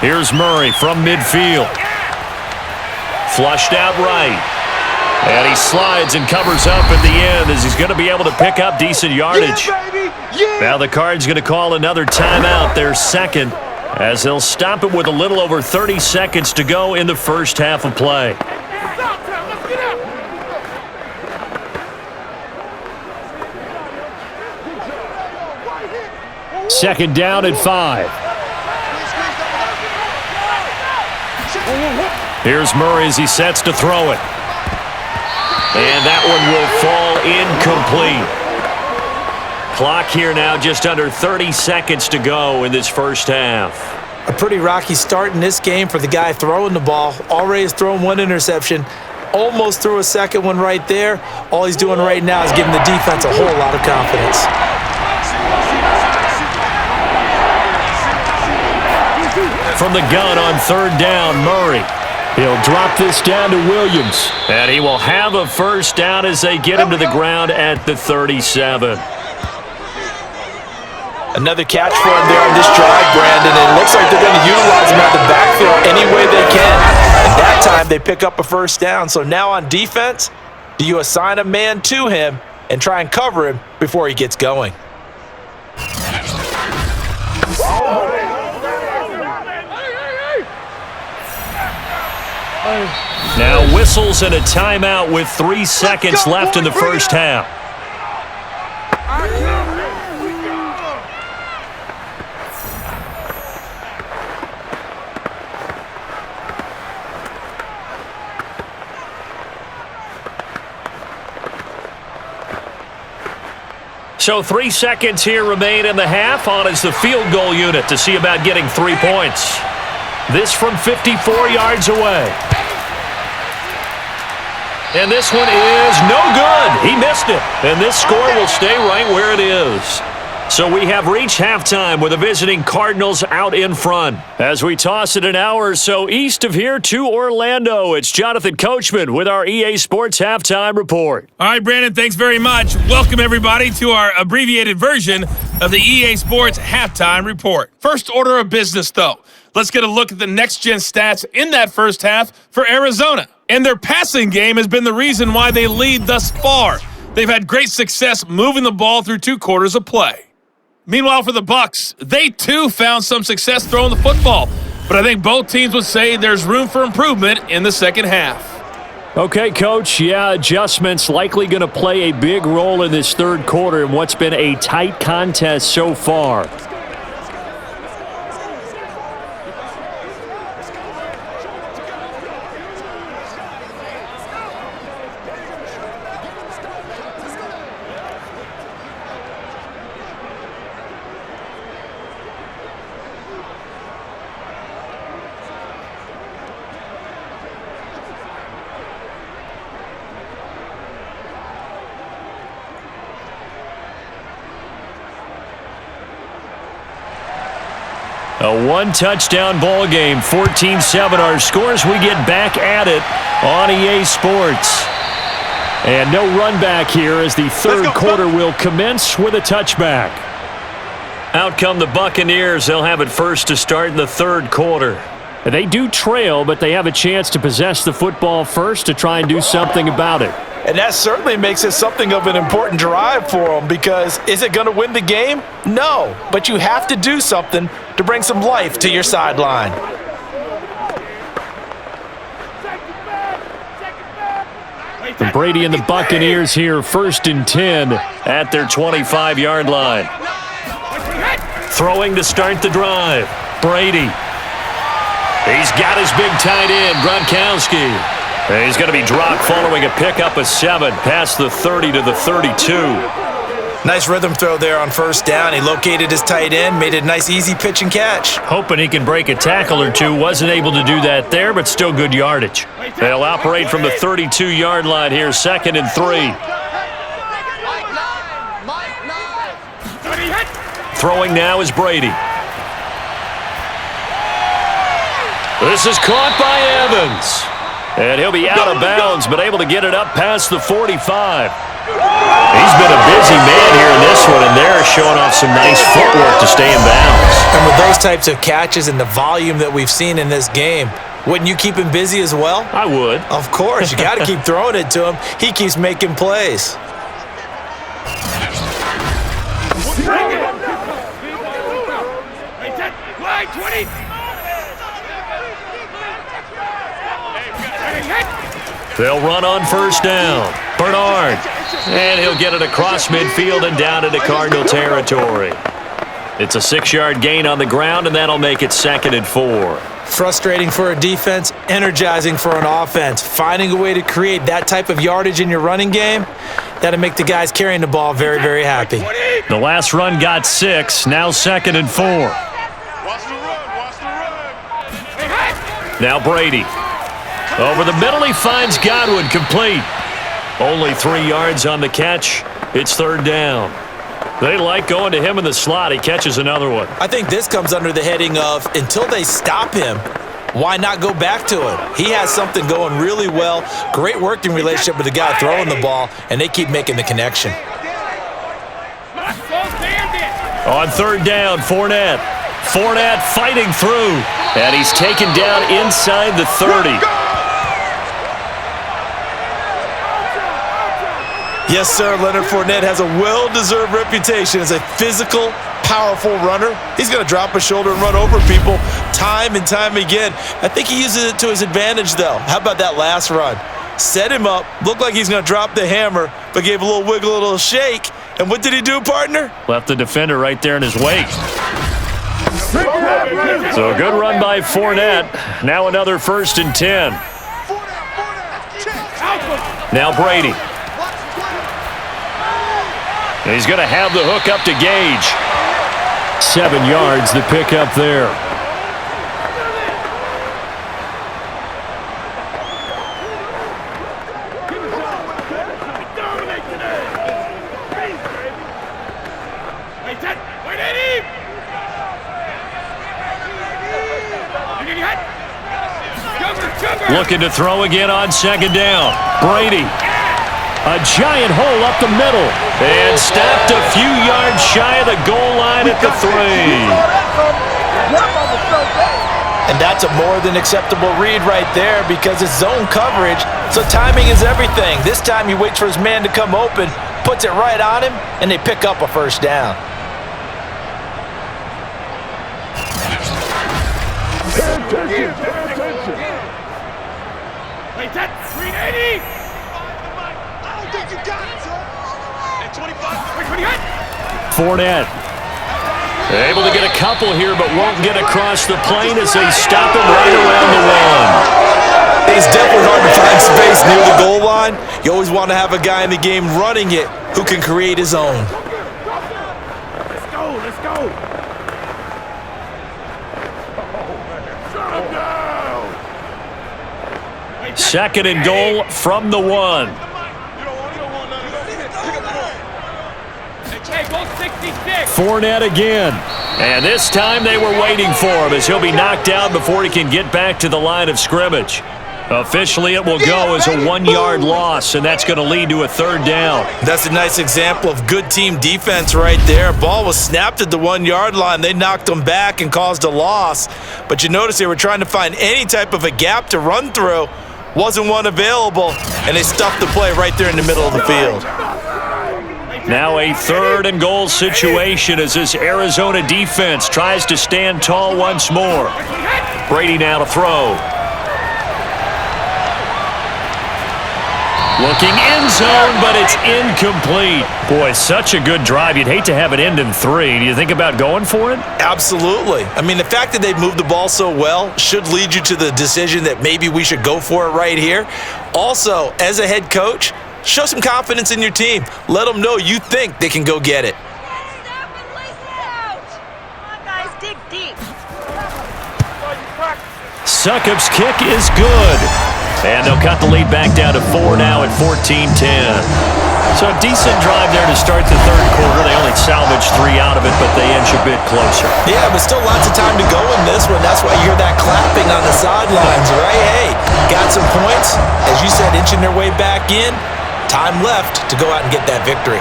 Here's Murray from midfield. Flushed out right. And he slides and covers up at the end as he's going to be able to pick up decent yardage. Now the Cards going to call another timeout, their second, as they'll stop it with a little over 30 seconds to go in the first half of play. Second down at 5. Here's Murray as he sets to throw it. And that one will fall incomplete. Clock here now just under 30 seconds to go in this first half. A pretty rocky start in this game for the guy throwing the ball. Already has thrown one interception. Almost threw a second one right there. All he's doing right now is giving the defense a whole lot of confidence. From the gun on third down, Murray. He'll drop this down to Williams. And he will have a first down as they get him to the ground at the 37. Another catch for him there on this drive, Brandon. And it looks like they're going to utilize him out the backfield any way they can. And that time they pick up a first down. So now on defense, do you assign a man to him and try and cover him before he gets going? Now whistles and a timeout with 3 seconds left in the first half. So 3 seconds here remain in the half. On is the field goal unit to see about getting 3 points. This from 54 yards away. And this one is no good. He missed it. And this score will stay right where it is. So we have reached halftime with the visiting Cardinals out in front. As we toss it an hour or so east of here to Orlando, it's Jonathan Coachman with our EA Sports Halftime Report. All right, Brandon, thanks very much. Welcome, everybody, to our abbreviated version of the EA Sports Halftime Report. First order of business, though. Let's get a look at the next-gen stats in that first half for Arizona. And their passing game has been the reason why they lead thus far. They've had great success moving the ball through 2 quarters of play. Meanwhile, for the BUCS, they too found some success throwing the football. But I think both teams would say there's room for improvement in the second half. Okay, Coach. Yeah, adjustments likely going to play a big role in this third quarter in what's been a tight contest so far. A 1-touchdown ball game, 14-7 our scores. We get back at it on EA Sports. And no run back here as the third quarter will commence with a touchback. Out come the Buccaneers. They'll have it first to start in the third quarter. They do trail, but they have a chance to possess the football first to try and do something about it. And that certainly makes it something of an important drive for them, because is it going to win the game? No, but you have to do something to bring some life to your sideline. And Brady and the Buccaneers here, 1st and 10 at their 25-yard line. Throwing to start the drive. Brady. He's got his big tight end, Gronkowski. And he's going to be dropped following a pickup of 7 past the 30 to the 32. Nice rhythm throw there on first down. He located his tight end, made it a nice easy pitch and catch. Hoping he can break a tackle or two. Wasn't able to do that there, but still good yardage. They'll operate from the 32-yard line here, 2nd and 3. Throwing now is Brady. This is caught by Evans. And he'll be out of bounds, but able to get it up past the 45. He's been a busy man here in this one, and they're showing off some nice footwork to stay in bounds. And with those types of catches and the volume that we've seen in this game, wouldn't you keep him busy as well? I would. Of course. You got to keep throwing it to him. He keeps making plays. They'll run on first down. Bernard. And he'll get it across midfield and down into Cardinal territory. It's a 6-yard gain on the ground, and that'll make it 2nd and 4. Frustrating for a defense, energizing for an offense. Finding a way to create that type of yardage in your running game, that'll make the guys carrying the ball very, very happy. The last run got 6, now 2nd and 4. Now Brady. Over the middle, he finds Godwin, complete. Only 3 yards on the catch. It's 3rd down. They like going to him in the slot. He catches another one. I think this comes under the heading of, until they stop him, why not go back to him? He has something going really well. Great working relationship with the guy throwing the ball, and they keep making the connection. On 3rd down, Fournette. Fournette fighting through, and he's taken down inside the 30. Yes, sir, Leonard Fournette has a well-deserved reputation as a physical, powerful runner. He's going to drop his shoulder and run over people time and time again. I think he uses it to his advantage, though. How about that last run? Set him up, looked like he's going to drop the hammer, but gave a little wiggle, a little shake. And what did he do, partner? Left the defender right there in his wake. So a good run by Fournette. Now another 1st and 10. Now Brady. He's going to have the hook up to Gage. 7 yards, the pickup there. Looking to throw again on 2nd down. Brady. A giant hole up the middle. And stopped a few yards shy of the goal line at the 3. And that's a more than acceptable read right there, because it's zone coverage, so timing is everything. This time he waits for his man to come open, puts it right on him, and they pick up a 1st down. Pay attention. Wait, that's 380. Fournette able to get a couple here, but won't get across the plane as they stop him right around the 1. It's definitely hard to find space near the goal line. You always want to have a guy in the game running it who can create his own. Let's go. 2nd and goal from the 1. Fournette again. And this time they were waiting for him, as he'll be knocked down before he can get back to the line of scrimmage. Officially, it will go as a 1-yard loss, and that's going to lead to a 3rd down. That's a nice example of good team defense right there. Ball was snapped at the 1-yard line. They knocked them back and caused a loss. But you notice they were trying to find any type of a gap to run through. Wasn't one available, and they stuffed the play right there in the middle of the field. Now a 3rd and goal situation as this Arizona defense tries to stand tall once more. Brady now to throw. Looking end zone, but it's incomplete. Boy, such a good drive. You'd hate to have it end in 3. Do you think about going for it? Absolutely. I mean, the fact that they've moved the ball so well should lead you to the decision that maybe we should go for it right here. Also, as a head coach, show some confidence in your team. Let them know you think they can go get it. Succop's kick is good. And they'll cut the lead back down to 4 now at 14-10. So a decent drive there to start the 3rd quarter. They only salvaged 3 out of it, but they inch a bit closer. Yeah, but still lots of time to go in this one. That's why you hear that clapping on the sidelines, right? Hey, got some points. As you said, inching their way back in. Time left to go out and get that victory.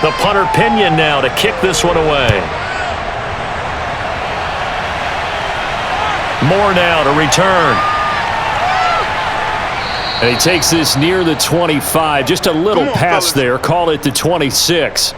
The punter Pinion now to kick this one away. Moore now to return. And he takes this near the 25. Just a little pass there. Call it the 26.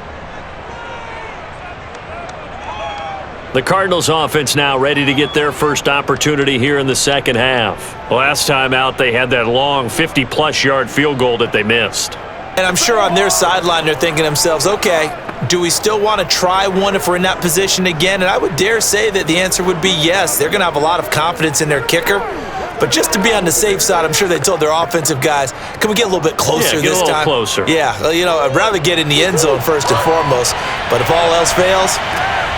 The Cardinals offense now ready to get their first opportunity here in the 2nd half. Last time out, they had that long 50-plus yard field goal that they missed. And I'm sure on their sideline they're thinking to themselves, okay, do we still want to try one if we're in that position again? And I would dare say that the answer would be yes. They're going to have a lot of confidence in their kicker. But just to be on the safe side, I'm sure they told their offensive guys, can we get a little bit closer this time? Yeah, get a little closer. Yeah, you know, I'd rather get in the end zone first and foremost. But if all else fails,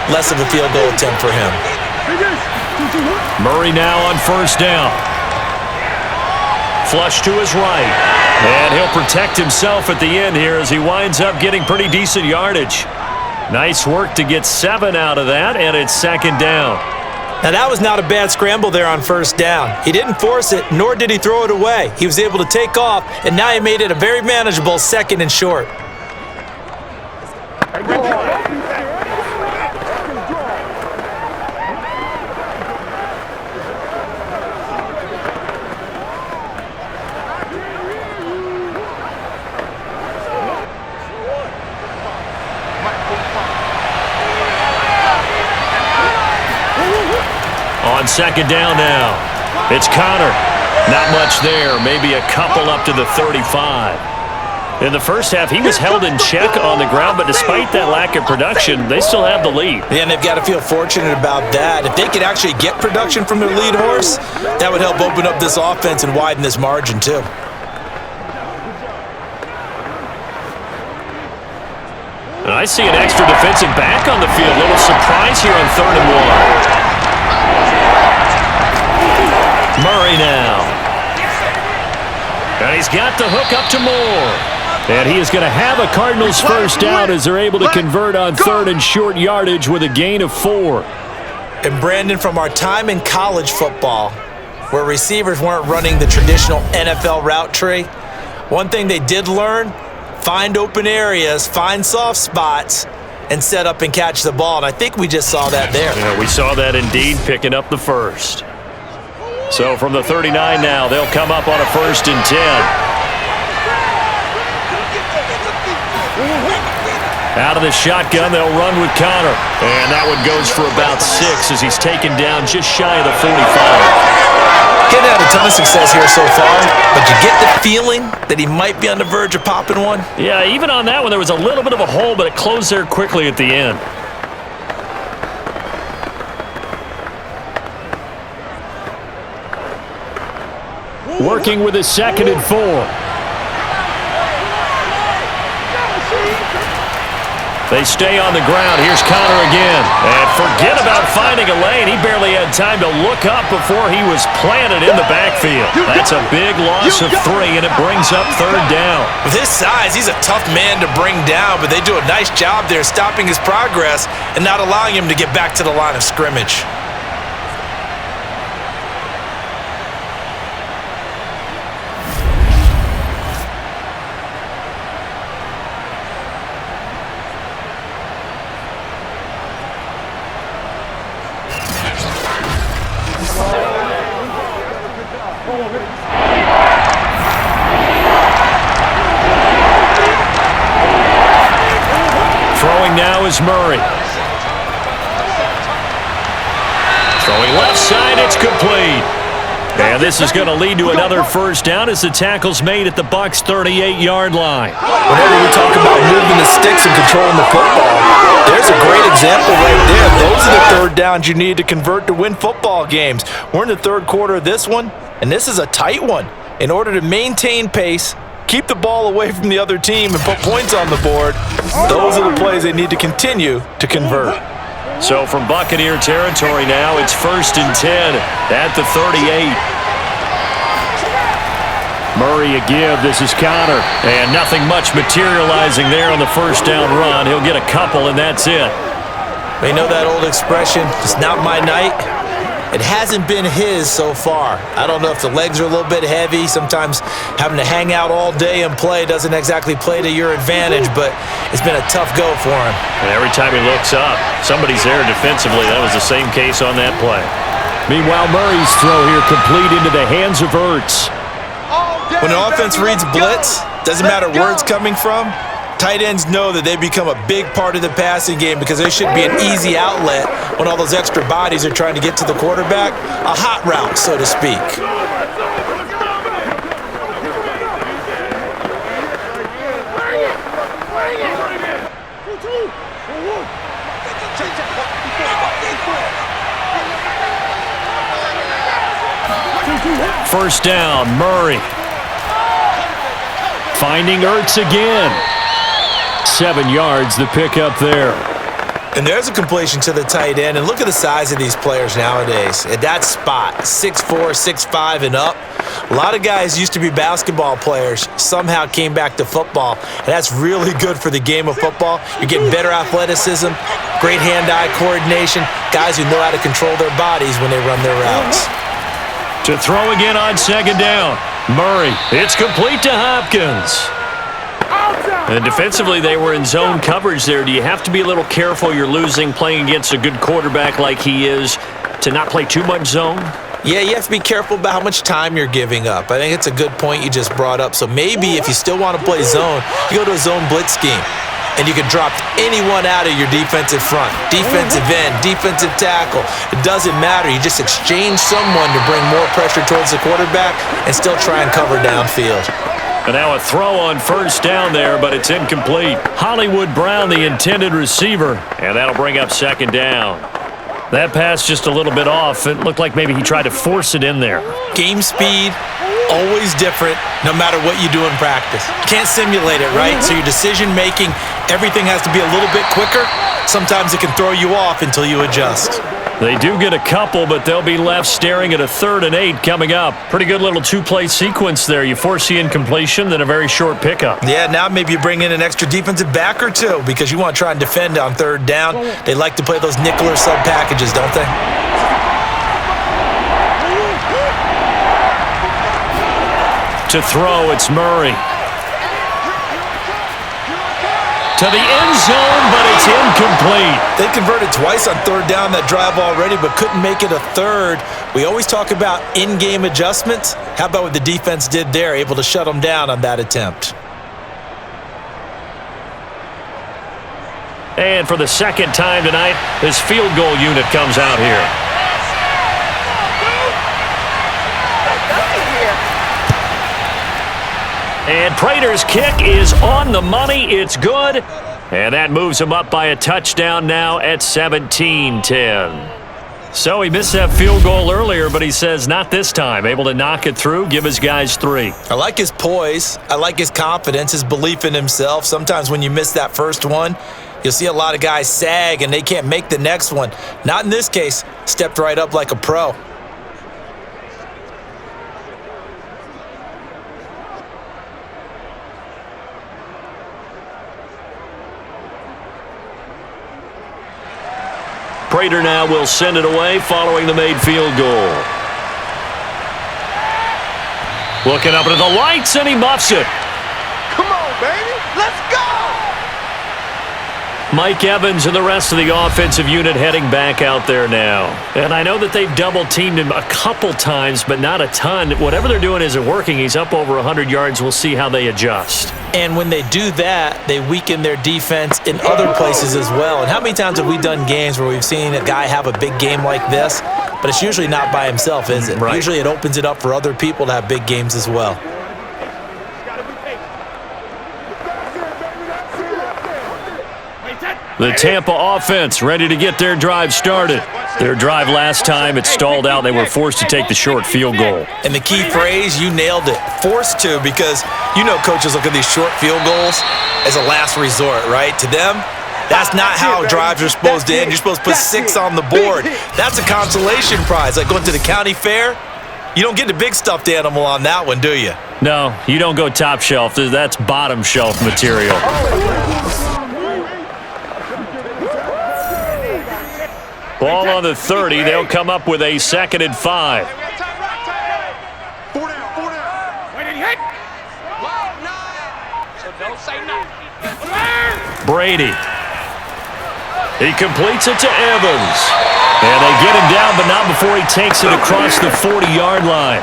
less of a field goal attempt for him. Murray now on 1st down. Flush to his right. And he'll protect himself at the end here as he winds up getting pretty decent yardage. Nice work to get 7 out of that, and it's 2nd down. Now, that was not a bad scramble there on 1st down. He didn't force it, nor did he throw it away. He was able to take off, and now he made it a very manageable 2nd and short. On 2nd down now, it's Connor. Not much there, maybe a couple up to the 35. In the first half, he was held in check on the ground, but despite that lack of production, they still have the lead. Yeah, and they've got to feel fortunate about that. If they could actually get production from their lead horse, that would help open up this offense and widen this margin too. I see an extra defensive back on the field. A little surprise here on 3rd and 1. Murray now. And he's got the hook up to Moore. And he is going to have a Cardinals 1st down as they're able to convert on 3rd and short yardage with a gain of 4. And Brandon, from our time in college football, where receivers weren't running the traditional NFL route tree, one thing they did learn, find open areas, find soft spots, and set up and catch the ball. And I think we just saw that there. Yeah, we saw that indeed, picking up the 1st. So from the 39 now, they'll come up on a 1st and 10. Out of the shotgun, they'll run with Connor. And that one goes for about 6 as he's taken down just shy of the 45. Getting had a ton of success here so far, but you get the feeling that he might be on the verge of popping one. Yeah, even on that one, there was a little bit of a hole, but it closed there quickly at the end. Working with his 2nd and 4. They stay on the ground. Here's Connor again. And forget about finding a lane. He barely had time to look up before he was planted in the backfield. That's a big loss of 3, and it brings up 3rd down. With his size, he's a tough man to bring down, but they do a nice job there stopping his progress and not allowing him to get back to the line of scrimmage. Throwing now is Murray. Throwing left side, it's complete. And this is going to lead to another 1st down as the tackle's made at the Bucs 38-yard line. Whenever we talk about moving the sticks and controlling the football, there's a great example right there. Those are the 3rd downs you need to convert to win football games. We're in the 3rd quarter of this one, and this is a tight one. In order to maintain pace, keep the ball away from the other team, and put points on the board, those are the plays they need to continue to convert. So from Buccaneer territory now, it's 1st and 10 at the 38. Murray a give. This is Connor. And nothing much materializing there on the 1st down run. He'll get a couple, and that's it. They know that old expression, it's not my night. It hasn't been his so far. I don't know if the legs are a little bit heavy. Sometimes having to hang out all day and play doesn't exactly play to your advantage, but it's been a tough go for him. And every time he looks up, somebody's there defensively. That was the same case on that play. Meanwhile, Murray's throw here complete into the hands of Ertz. When an offense reads blitz, doesn't matter where it's coming from, tight ends know that they become a big part of the passing game because they should be an easy outlet when all those extra bodies are trying to get to the quarterback. A hot route, so to speak. First down, Murray. Finding Ertz again. 7 yards, the pickup there. And there's a completion to the tight end. And look at the size of these players nowadays. At that spot, 6'4", 6'5", and up. A lot of guys used to be basketball players, somehow came back to football. And that's really good for the game of football. You're getting better athleticism, great hand-eye coordination, guys who know how to control their bodies when they run their routes. To throw again on 2nd down. Murray, it's complete to Hopkins. And defensively, they were in zone coverage there. Do you have to be a little careful you're losing playing against a good quarterback like he is to not play too much zone? Yeah, you have to be careful about how much time you're giving up. I think it's a good point you just brought up. So maybe if you still want to play zone, you go to a zone blitz scheme. And you can drop anyone out of your defensive front. Defensive end, defensive tackle. It doesn't matter. You just exchange someone to bring more pressure towards the quarterback and still try and cover downfield. And now a throw on 1st down there, but it's incomplete. Hollywood Brown, the intended receiver, and that'll bring up 2nd down. That pass just a little bit off. It looked like maybe he tried to force it in there. Game speed, always different, no matter what you do in practice. Can't simulate it, right? So your decision-making, everything has to be a little bit quicker. Sometimes it can throw you off until you adjust. They do get a couple, but they'll be left staring at a 3rd and 8 coming up. Pretty good little 2-play sequence there. You force the incompletion, then a very short pickup. Yeah, now maybe you bring in an extra defensive back or two because you want to try and defend on 3rd down. They like to play those nickel or sub packages, don't they? To throw, it's Murray. To the end zone, but it's incomplete. They converted twice on 3rd down that drive already, but couldn't make it a 3rd. We always talk about in-game adjustments. How about what the defense did there, able to shut them down on that attempt? And for the 2nd time tonight, this field goal unit comes out here. And Prater's kick is on the money. It's good. And that moves him up by a touchdown now at 17-10. So he missed that field goal earlier, but he says not this time. Able to knock it through, give his guys 3. I like his poise. I like his confidence, his belief in himself. Sometimes when you miss that first one, You'll see a lot of guys sag and they can't make the next one. Not in this case. Stepped right up like a pro. Prater now will send it away following the made field goal. Looking up into the lights, and he muffs it. Come on, baby. Let's go. Mike Evans and the rest of the offensive unit heading back out there now. And I know that they've double-teamed him a couple times, but not a ton. Whatever they're doing isn't working. He's up over 100 yards. We'll see how they adjust. And when they do that, they weaken their defense in other places as well. And how many times have we done games where we've seen a guy have a big game like this, but it's usually not by himself, is it? Right. Usually it opens it up for other people to have big games as well. The Tampa offense ready to get their drive started. Their drive last time, it stalled out. They were forced to take the short field goal. And the key phrase, you nailed it, forced to, because you know coaches look at these short field goals as a last resort, right? To them, that's not how drives are supposed to end. You're supposed to put 6 on the board. That's a consolation prize. Like going to the county fair, you don't get the big stuffed animal on that one, do you? No, you don't go top shelf. That's bottom shelf material. Ball on the 30. They'll come up with a 2nd and 5. Brady. He completes it to Evans. And they get him down, but not before he takes it across the 40-yard line.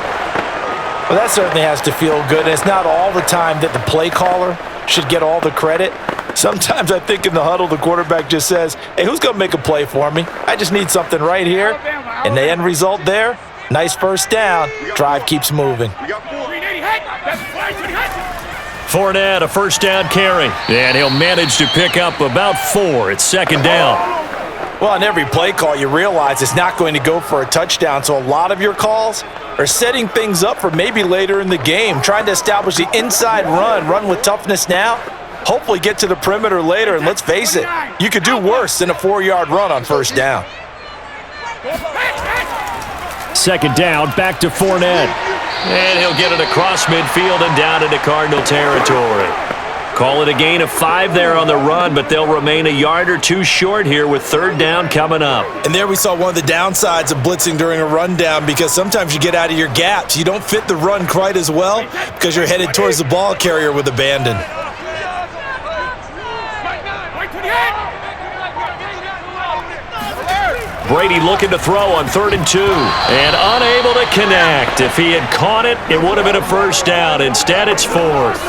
Well, that certainly has to feel good. And it's not all the time that the play caller should get all the credit. Sometimes I think in the huddle, the quarterback just says, hey, who's going to make a play for me? I just need something right here. And the end result there, nice first down. Drive keeps moving. Fournette, a first down carry. And he'll manage to pick up about 4. It's 2nd down. Well, on every play call, you realize it's not going to go for a touchdown. So a lot of your calls are setting things up for maybe later in the game, trying to establish the inside run with toughness now. Hopefully get to the perimeter later, and let's face it, you could do worse than a 4-yard run on first down. 2nd down, back to Fournette. And he'll get it across midfield and down into Cardinal territory. Call it a gain of 5 there on the run, but they'll remain a yard or 2 short here with 3rd down coming up. And there we saw one of the downsides of blitzing during a rundown, because sometimes you get out of your gaps. You don't fit the run quite as well because you're headed towards the ball carrier with abandon. Brady looking to throw on 3rd and 2 and unable to connect. If he had caught it, it would have been a first down. Instead, it's 4th.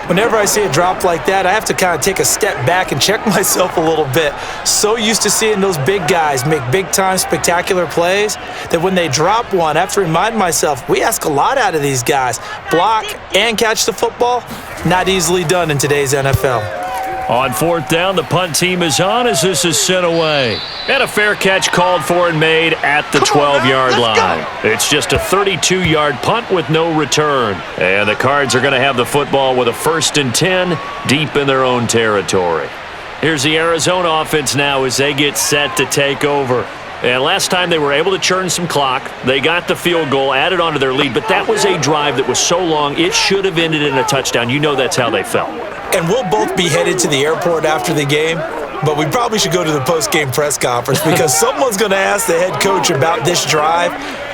Whenever I see a drop like that, I have to kind of take a step back and check myself a little bit. So used to seeing those big guys make big-time spectacular plays that when they drop one, I have to remind myself, we ask a lot out of these guys. Block and catch the football, not easily done in today's NFL. On 4th down, the punt team is on as this is sent away. And a fair catch called for and made at the 12-yard line. It's just a 32-yard punt with no return. And the Cards are going to have the football with a 1st and 10 deep in their own territory. Here's the Arizona offense now as they get set to take over. And last time they were able to churn some clock. They got the field goal, added onto their lead, but that was a drive that was so long it should have ended in a touchdown. You know that's how they felt. And we'll both be headed to the airport after the game, but we probably should go to the post-game press conference because someone's going to ask the head coach about this drive,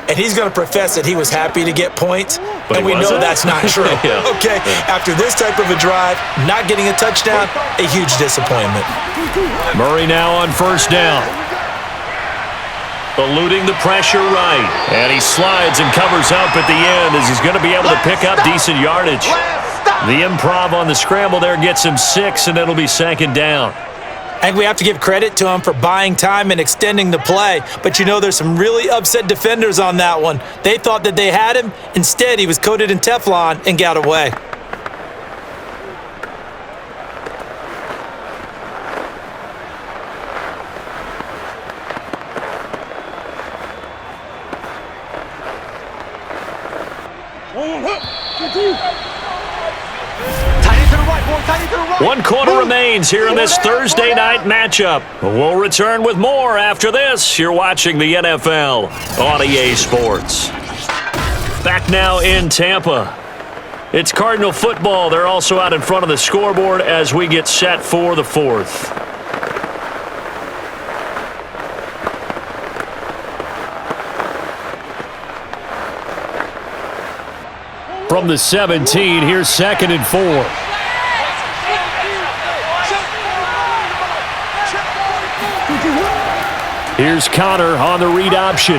and he's going to profess that he was happy to get points, and we know that's not true. Yeah. Okay, after this type of a drive, not getting a touchdown, a huge disappointment. Murray now on 1st down. Eluding the pressure right. And he slides and covers up at the end as he's going to be able to pick up decent yardage. The improv on the scramble there gets him 6, and it'll be 2nd down. I think we have to give credit to him for buying time and extending the play. But you know there's some really upset defenders on that one. They thought that they had him. Instead, he was coated in Teflon and got away. Tight end to the right, boys. 1 quarter remains here in this Thursday night matchup. We'll return with more after this. You're watching the NFL on EA Sports. Back now in Tampa. It's Cardinal football. They're also out in front of the scoreboard as we get set for the fourth. From the 17, here's 2nd and 4. Here's Connor on the read option.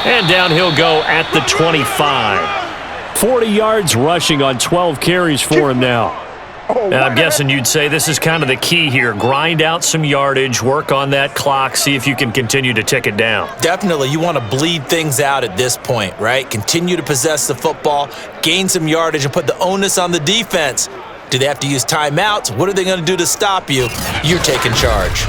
And down he'll go at the 25. 40 yards rushing on 12 carries for him now. And I'm guessing you'd say this is kind of the key here. Grind out some yardage, work on that clock, see if you can continue to tick it down. Definitely, you want to bleed things out at this point, right? Continue to possess the football, gain some yardage, and put the onus on the defense. Do they have to use timeouts? What are they going to do to stop you? You're taking charge.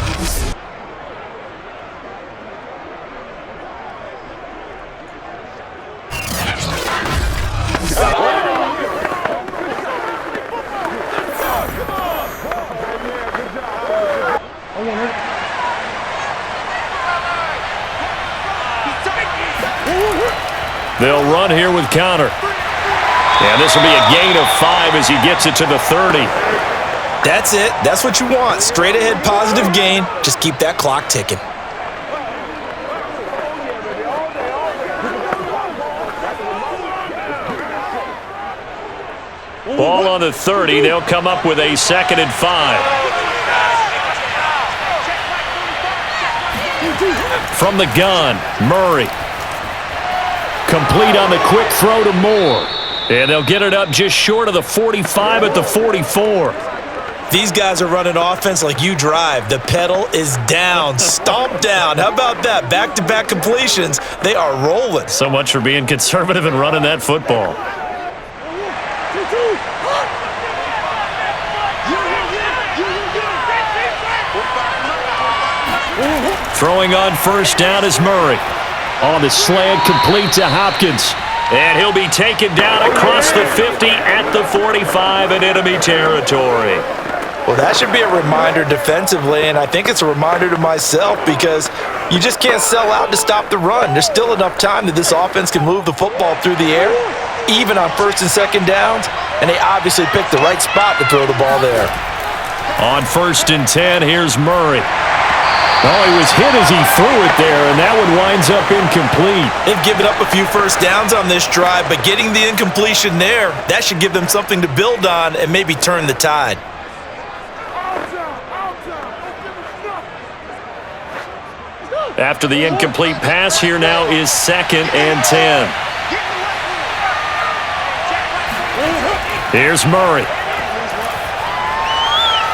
They'll run here with Connor. And this will be a gain of 5 as he gets it to the 30. That's it. That's what you want. Straight ahead positive gain. Just keep that clock ticking. Ball on the 30. They'll come up with a 2nd and 5. From the gun, Murray. Complete on the quick throw to Moore. And they'll get it up just short of the 45 at the 44. These guys are running offense like you drive. The pedal is down, stomp down. How about that? Back-to-back completions. They are rolling. So much for being conservative and running that football. Throwing on 1st down is Murray. On the slant, complete to Hopkins. And he'll be taken down across the 50 at the 45 in enemy territory. Well, that should be a reminder defensively, and I think it's a reminder to myself because you just can't sell out to stop the run. There's still enough time that this offense can move the football through the air, even on 1st and 2nd downs, and they obviously picked the right spot to throw the ball there. On 1st and 10, here's Murray. Oh, he was hit as he threw it there, and that one winds up incomplete. They've given up a few 1st downs on this drive, but getting the incompletion there, that should give them something to build on and maybe turn the tide. After the incomplete pass, here now is 2nd and 10. Here's Murray.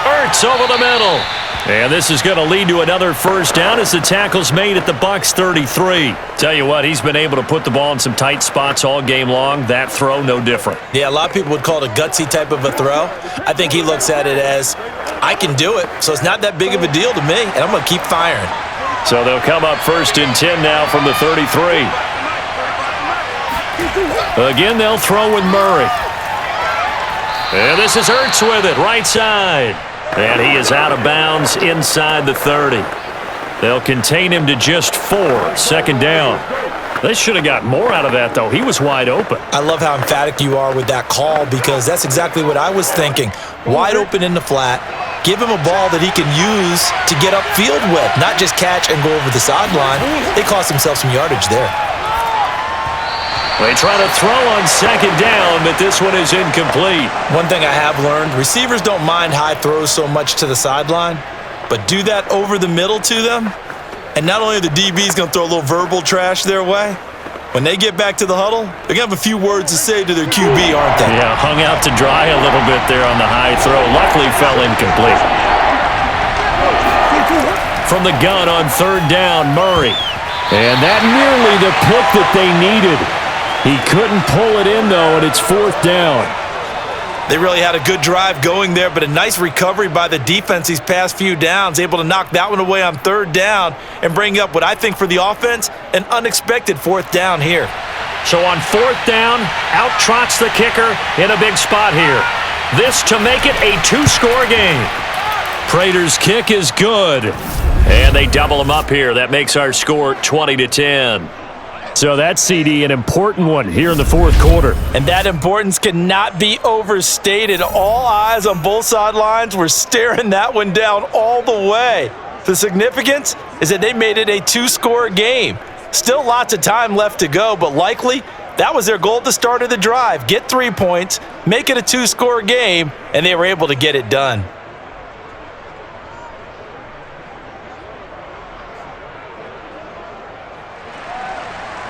Ertz over the middle. And this is going to lead to another 1st down as the tackle's made at the Bucs 33. Tell you what, he's been able to put the ball in some tight spots all game long. That throw, no different. Yeah, a lot of people would call it a gutsy type of a throw. I think he looks at it as, I can do it, so it's not that big of a deal to me, and I'm going to keep firing. So they'll come up 1st and 10 now from the 33. Again, they'll throw with Murray. And this is Ertz with it, right side. And he is out of bounds inside the 30. They'll contain him to just 4, 2nd down. They should have got more out of that, though. He was wide open. I love how emphatic you are with that call because that's exactly what I was thinking. Wide open in the flat. Give him a ball that he can use to get upfield with, not just catch and go over the sideline. They cost themselves some yardage there. They try to throw on 2nd down, but this one is incomplete. One thing I have learned, receivers don't mind high throws so much to the sideline, but do that over the middle to them, and not only are the DBs going to throw a little verbal trash their way, when they get back to the huddle, they're going to have a few words to say to their QB, aren't they? Yeah, hung out to dry a little bit there on the high throw. Luckily fell incomplete. From the gun on 3rd down, Murray. And that nearly the pick that they needed. He couldn't pull it in, though, and it's 4th down. They really had a good drive going there, but a nice recovery by the defense these past few downs, able to knock that one away on 3rd down and bring up what I think for the offense, an unexpected 4th down here. So on 4th down, out trots the kicker in a big spot here. This to make it a two-score game. Prater's kick is good. And they double him up here. That makes our score 20-10. So that's, CD, an important one here in the fourth quarter. And that importance cannot be overstated. All eyes on both sidelines were staring that one down all the way. The significance is that they made it a two-score game. Still lots of time left to go, but likely that was their goal at the start of the drive. Get 3 points, make it a two-score game, and they were able to get it done.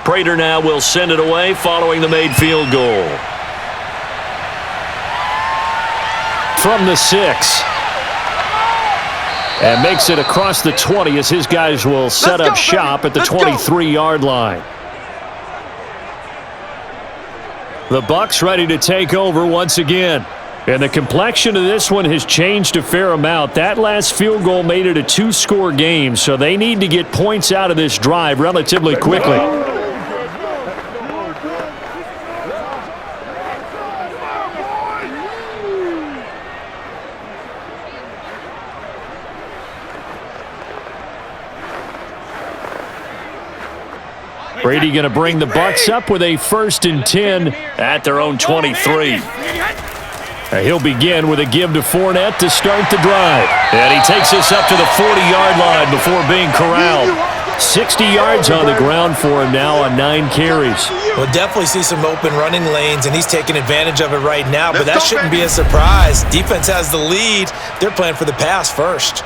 Prater now will send it away following the made field goal. From the 6. And makes it across the 20 as his guys will set up shop at the 23-yard line. The Bucs ready to take over once again. And the complexion of this one has changed a fair amount. That last field goal made it a two-score game, so they need to get points out of this drive relatively quickly. Brady going to bring the Bucs up with a 1st and 10 at their own 23. He'll begin with a give to Fournette to start the drive. And he takes us up to the 40-yard line before being corralled. 60 yards on the ground for him now on 9 carries. We'll definitely see some open running lanes, and he's taking advantage of it right now, but that shouldn't be a surprise. Defense has the lead. They're playing for the pass first.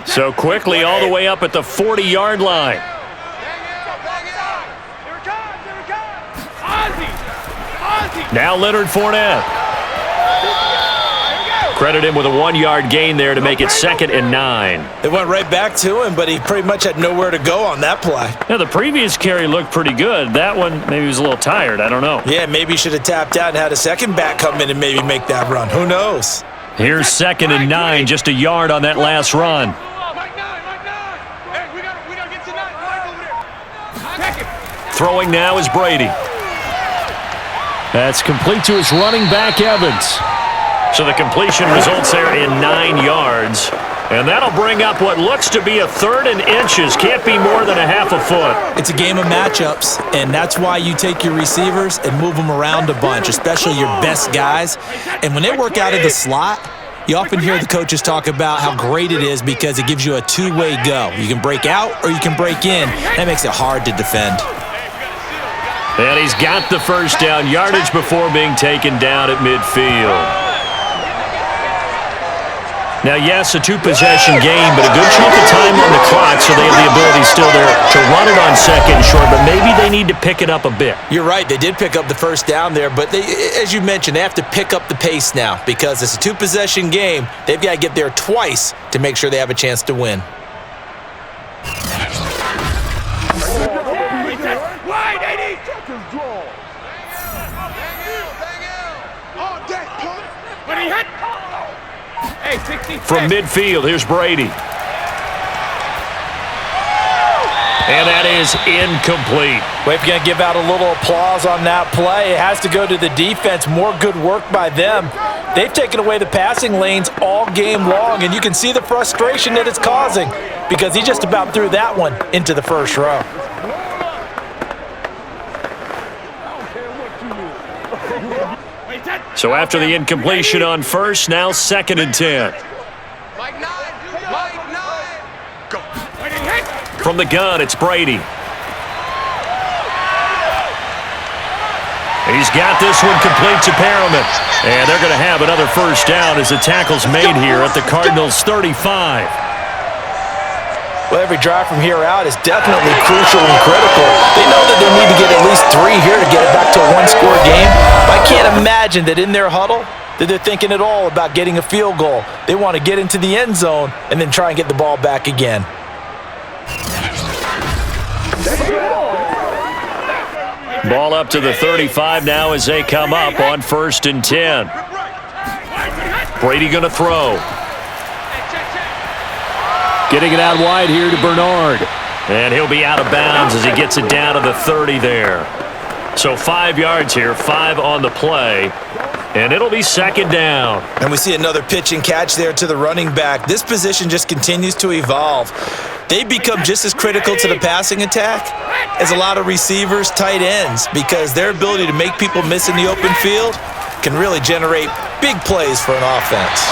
So quickly all the way up at the 40-yard line. Now Leonard Fournette. Credit him with a 1-yard gain there to make it 2nd and 9. They went right back to him, but he pretty much had nowhere to go on that play. Yeah, the previous carry looked pretty good. That one, maybe he was a little tired. I don't know. Yeah, maybe he should have tapped out and had a second back come in and maybe make that run. Who knows? Here's 2nd and 9, just a yard on that last run. Throwing now is Brady. That's complete to his running back, Evans. So the completion results there in 9 yards. And that'll bring up what looks to be a 3rd and inches. Can't be more than a half a foot. It's a game of matchups, and that's why you take your receivers and move them around a bunch, especially your best guys. And when they work out of the slot, you often hear the coaches talk about how great it is because it gives you a two-way go. You can break out or you can break in. That makes it hard to defend. And he's got the first down, yardage before being taken down at midfield. Now, yes, a two-possession game, but a good chunk of time on the clock, so they have the ability still there to run it on 2nd and short, but maybe they need to pick it up a bit. You're right. They did pick up the first down there, but as you mentioned, they have to pick up the pace now because it's a two-possession game. They've got to get there twice to make sure they have a chance to win. From midfield, here's Brady. And that is incomplete. Well, if you're going to give out a little applause on that play, it has to go to the defense. More good work by them. They've taken away the passing lanes all game long, and you can see the frustration that it's causing because he just about threw that one into the first row. So after the incompletion on first, now 2nd and 10. From the gun, it's Brady. He's got this one complete to Perriman. And they're going to have another first down as the tackle's made here at the Cardinals' 35. Well, every drive from here out is definitely crucial and critical. They know that they need to get at least 3 here to get it back to a one-score game. But I can't imagine that in their huddle that they're thinking at all about getting a field goal. They want to get into the end zone and then try and get the ball back again. Ball up to the 35 now as they come up on 1st and 10. Brady going to throw. Getting it out wide here to Bernard. And he'll be out of bounds as he gets it down to the 30 there. So 5 yards here, 5 on the play. And it'll be second down. And we see another pitch and catch there to the running back. This position just continues to evolve. They become just as critical to the passing attack as a lot of receivers, tight ends, because their ability to make people miss in the open field can really generate big plays for an offense.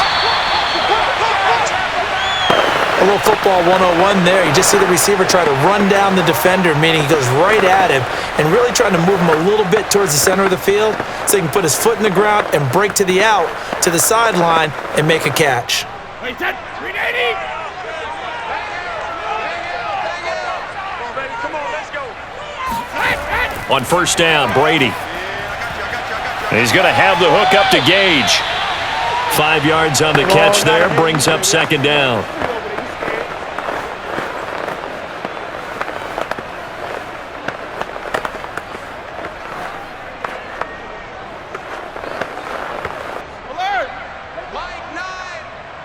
A little football 101 there. You just see the receiver try to run down the defender, meaning he goes right at him and really trying to move him a little bit towards the center of the field so he can put his foot in the ground and break to the out, to the sideline, and make a catch. Wait, 380. On first down, Brady. And he's going to have the hook up to Gage. 5 yards on the catch there, brings up second down. Alert! Line 9.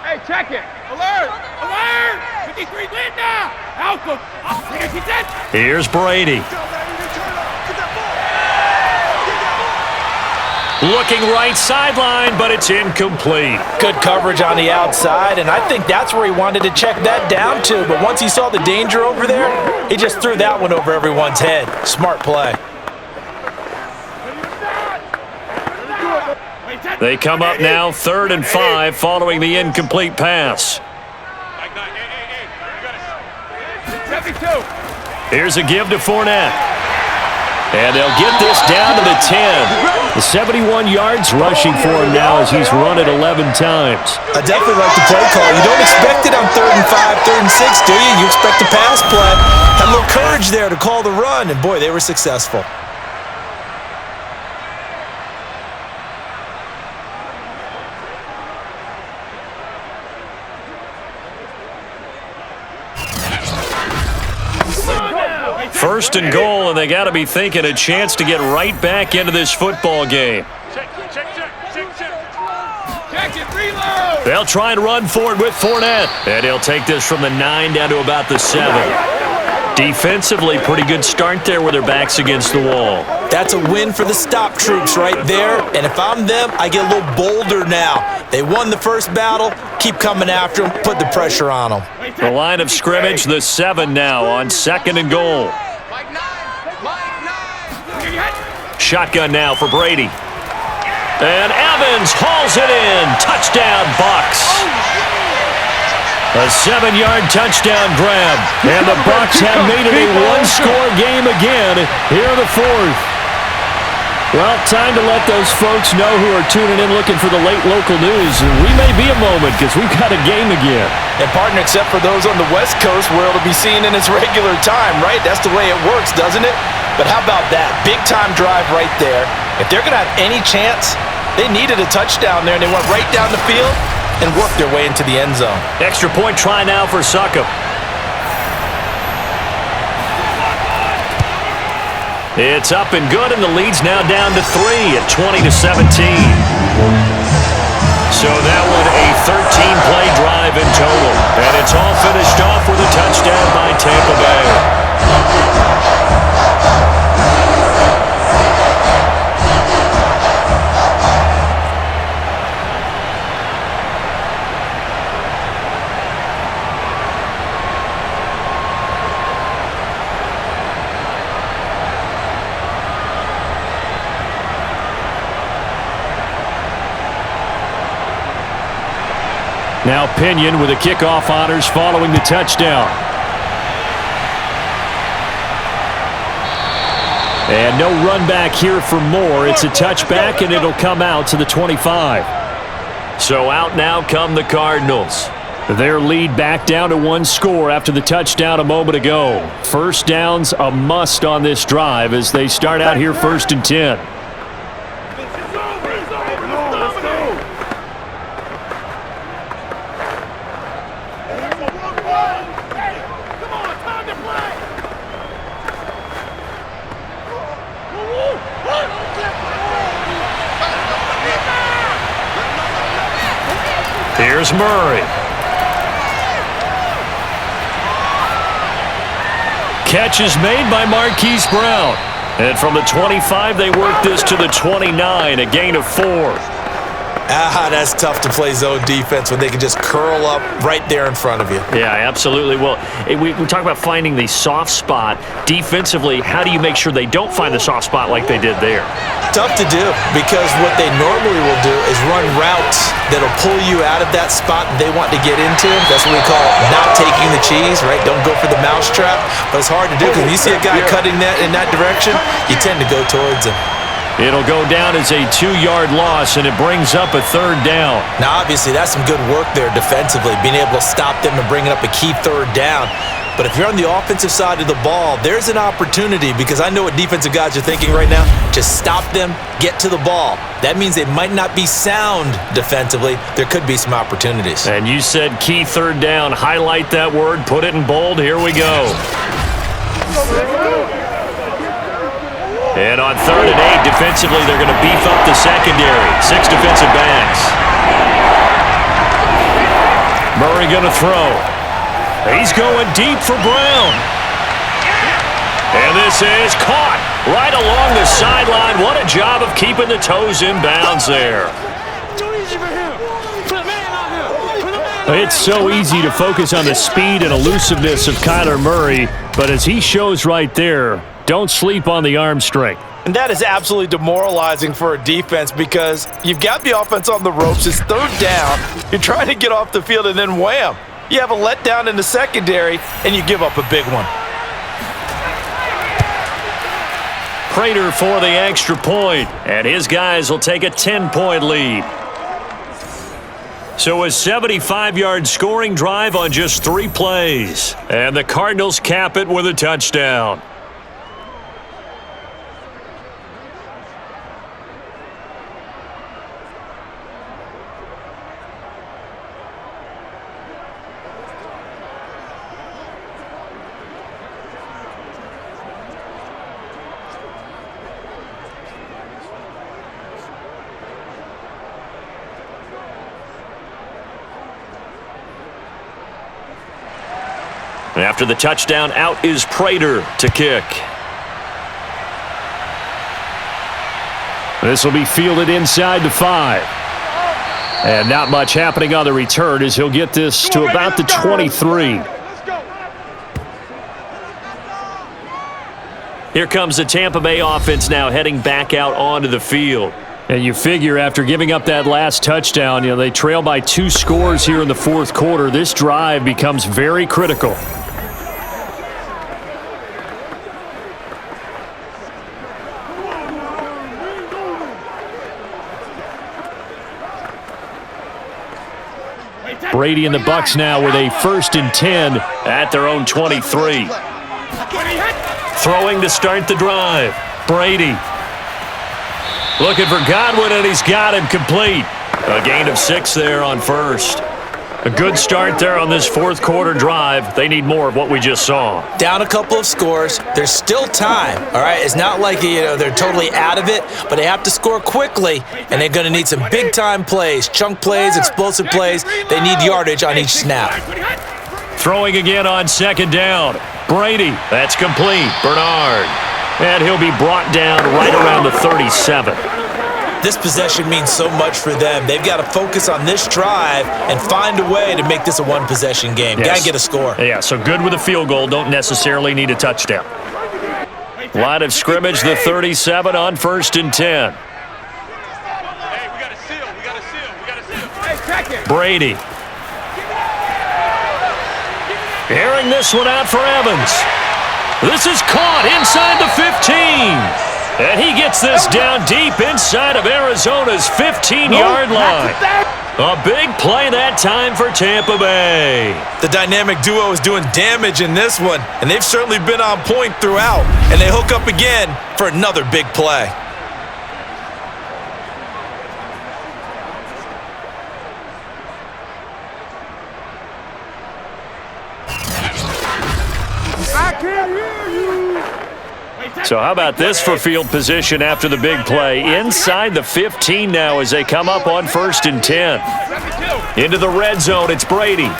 Hey, check it. Alert! Alert! 53 Linda! Alpha! Here's Brady. Looking right sideline, but it's incomplete. Good coverage on the outside, and I think that's where he wanted to check that down to. But once he saw the danger over there, he just threw that one over everyone's head. Smart play. They come up now, 3rd and 5, following the incomplete pass. Here's a give to Fournette. And they'll get this down to the 10. The 71 yards rushing for him now as he's run it 11 times. I definitely like the play call. You don't expect it on 3rd and 5, 3rd and 6, do you? You expect a pass play. Had a little courage there to call the run, and boy, they were successful. First and goal, and they got to be thinking a chance to get right back into this football game. They'll try and run for it with Fournette. And he'll take this from the 9 down to about the 7. Defensively, pretty good start there with their backs against the wall. That's a win for the stop troops right there. And if I'm them, I get a little bolder now. They won the first battle. Keep coming after them. Put the pressure on them. The line of scrimmage, the 7 now on 2nd and goal. Shotgun now for Brady. And Evans hauls it in. Touchdown, Bucks. A 7-yard touchdown grab. And the Bucks have made it a one-score game again here in the 4th. Well, time to let those folks know who are tuning in looking for the late local news. We may be a moment because we've got a game again. And partner, except for those on the West Coast where it'll be seen in its regular time, right? That's the way it works, doesn't it? But how about that? Big-time drive right there. If they're going to have any chance, they needed a touchdown there, and they went right down the field and worked their way into the end zone. Extra point try now for Succop. It's up and good, and the lead's now down to 3 at 20-17. So that one a 13-play drive in total. And it's all finished off with a touchdown by Tampa Bay. Now Pinion with the kickoff honors following the touchdown. And no run back here for Moore. It's a touchback, and it'll come out to the 25. So out now come the Cardinals. Their lead back down to 1 score after the touchdown a moment ago. First down's a must on this drive as they start out here 1st and 10. Here's Murray. Catch is made by Marquise Brown. And from the 25, they work this to the 29, a gain of 4. That's tough to play zone defense when they can just curl up right there in front of you. Yeah, absolutely. Well, we talk about finding the soft spot. Defensively, how do you make sure they don't find the soft spot like they did there? Tough to do, because what they normally will do is run routes that'll pull you out of that spot they want to get into. That's what we call not taking the cheese, right? Don't go for the mousetrap. But it's hard to do, because when you see a guy cutting that in that direction, you tend to go towards him. It'll go down as a 2-yard loss, and it brings up a 3rd down. Now, obviously, that's some good work there defensively, being able to stop them and bringing up a key 3rd down. But if you're on the offensive side of the ball, there's an opportunity, because I know what defensive guys are thinking right now. Just stop them, get to the ball. That means they might not be sound defensively. There could be some opportunities. And you said key 3rd down. Highlight that word, put it in bold. Here we go. And on 3rd and 8, defensively, they're going to beef up the secondary. 6 defensive backs. Murray going to throw. He's going deep for Brown. And this is caught right along the sideline. What a job of keeping the toes in bounds there. It's so easy to focus on the speed and elusiveness of Kyler Murray, but as he shows right there, don't sleep on the arm strength. And that is absolutely demoralizing for a defense, because you've got the offense on the ropes. It's 3rd down. You're trying to get off the field, and then wham, you have a letdown in the secondary, and you give up a big one. Prater for the extra point, and his guys will take a 10-point lead. So a 75-yard scoring drive on just 3 plays, and the Cardinals cap it with a touchdown. After the touchdown, out is Prater to kick. This will be fielded inside the 5. And not much happening on the return as he'll get this to about the 23. Here comes the Tampa Bay offense now heading back out onto the field. And you figure after giving up that last touchdown, they trail by 2 scores here in the 4th quarter. This drive becomes very critical. Brady and the BUCS now with a 1st and 10 at their own 23. Throwing to start the drive. Brady. Looking for Godwin, and he's got him complete. A gain of 6 there on 1st. A good start there on this 4th quarter drive. They need more of what we just saw. Down a couple of scores. There's still time, all right? It's not like, they're totally out of it, but they have to score quickly, and they're going to need some big-time plays, chunk plays, explosive plays. They need yardage on each snap. Throwing again on 2nd down. Brady, that's complete. Bernard. And he'll be brought down right around the 37. This possession means so much for them. They've got to focus on this drive and find a way to make this a 1-possession game. Yes. Got to get a score. Yeah, so good with a field goal. Don't necessarily need a touchdown. Line of scrimmage, the 37 on 1st and 10. Hey, we got a seal. We got a seal. We got a seal. Hey, check it. Brady. Airing this one out for Evans. This is caught inside the 15. And he gets this down deep inside of Arizona's 15-yard line. A big play that time for Tampa Bay. The dynamic duo is doing damage in this one, and they've certainly been on point throughout. And they hook up again for another big play. I can't hear you. So how about this for field position after the big play? Inside the 15 now as they come up on 1st and 10. Into the red zone, it's Brady.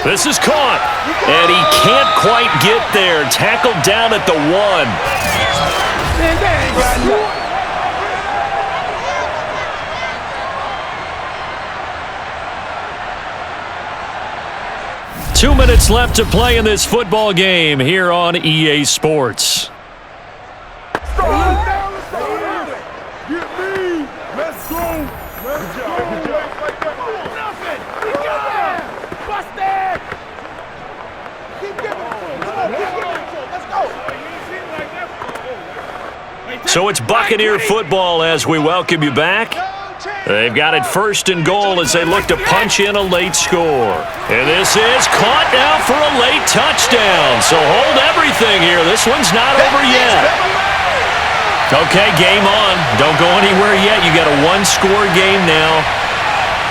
This is caught, and he can't quite get there. Tackled down at the 1. Man, that ain't got nothing. 2 minutes left to play in this football game here on EA Sports. Get me. Let's go. Let's go. Nothing. We got it. Bust it. Keep giving it to him. Come on, keep giving it to him. Let's go. So it's Buccaneer football as we welcome you back. They've got it first and goal as they look to punch in a late score. And this is caught now for a late touchdown. So hold everything here. This one's not over yet. Okay, game on. Don't go anywhere yet. You got a one-score game now.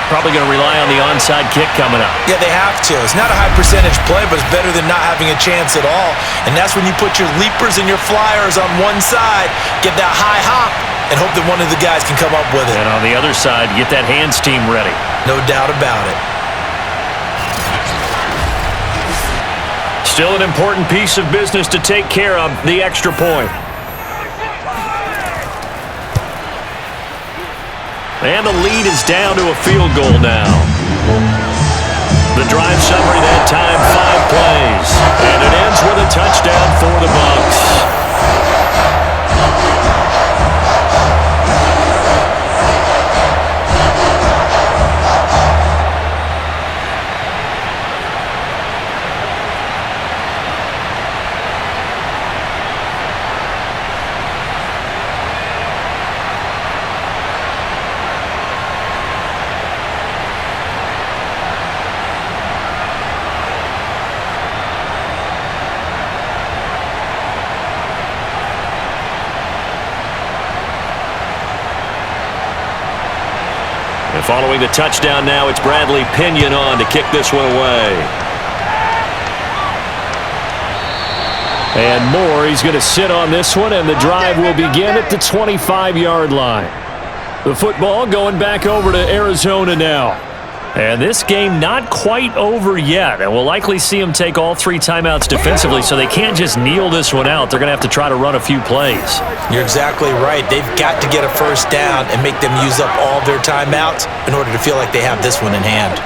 Probably going to rely on the onside kick coming up. Yeah, they have to. It's not a high percentage play, but it's better than not having a chance at all. And that's when you put your leapers and your flyers on one side, get that high hop, and hope that one of the guys can come up with it. And on the other side, get that hands team ready. No doubt about it. Still an important piece of business to take care of, the extra point. And the lead is down to a field goal now. The drive summary that time, 5 plays. And it ends with a touchdown for the Bucs. And following the touchdown now, it's Bradley Pinion on to kick this one away. And Moore, he's going to sit on this one, and the drive will begin at the 25-yard line. The football going back over to Arizona now. And this game not quite over yet, and we'll likely see them take all 3 timeouts defensively, so they can't just kneel this one out. They're going to have to try to run a few plays. You're exactly right. They've got to get a first down and make them use up all their timeouts in order to feel like they have this one in hand.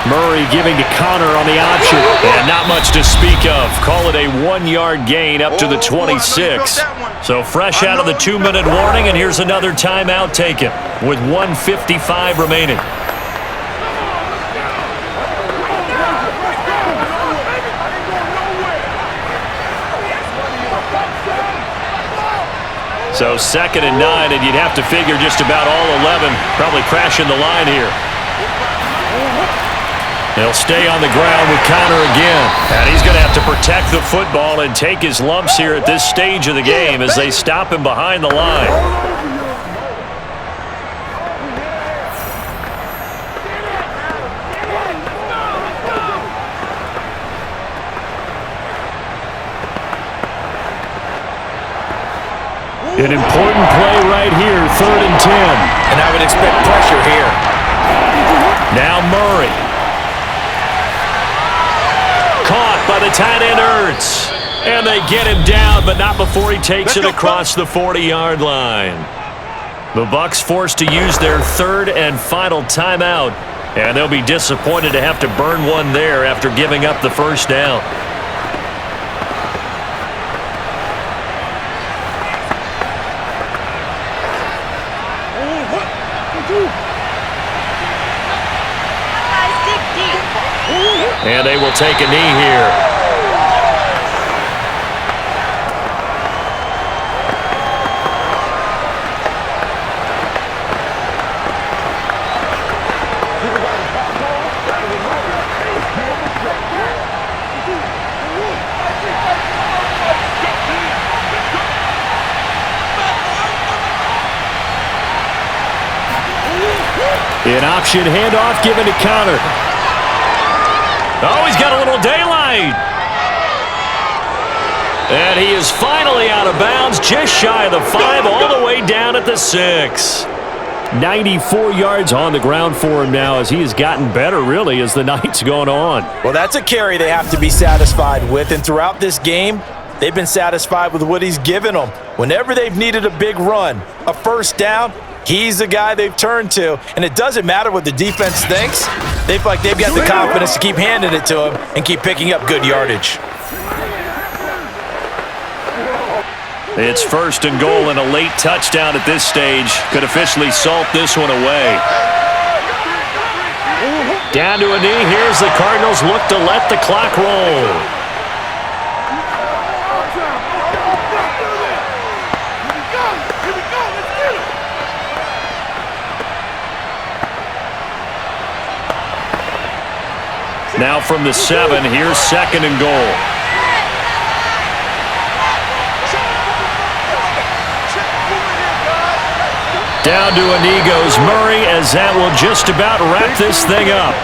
Murray giving to Connor on the option. And not much to speak of. Call it a 1-yard gain up to the 26. So fresh out of the 2-minute warning, and here's another timeout taken with 1:55 remaining. So 2nd and 9, and you'd have to figure just about all 11 probably crashing the line here. He'll stay on the ground with Connor again. And he's going to have to protect the football and take his lumps here at this stage of the game as they stop him behind the line. An important play right here, 3rd and 10. And I would expect pressure here. Now Murray. Caught by the tight end Ertz. And they get him down, but not before he takes it across the 40-yard line. The Bucs forced to use their 3rd and final timeout, and they'll be disappointed to have to burn one there after giving up the first down. And they will take a knee here. An option handoff given to Connor. Oh, he's got a little daylight. And he is finally out of bounds, just shy of the 5, all the way down at the 6. 94 yards on the ground for him now as he has gotten better, really, as the night's going on. Well, that's a carry they have to be satisfied with, and throughout this game, they've been satisfied with what he's given them. Whenever they've needed a big run, a first down, he's the guy they've turned to, and it doesn't matter what the defense thinks. They feel like they've got the confidence to keep handing it to him and keep picking up good yardage. It's 1st and goal and a late touchdown at this stage. Could officially salt this one away. Down to a knee. Here's the Cardinals look to let the clock roll. Now from the 7, here's 2nd and goal. Down to a knee goes Murray, as that will just about wrap this thing up.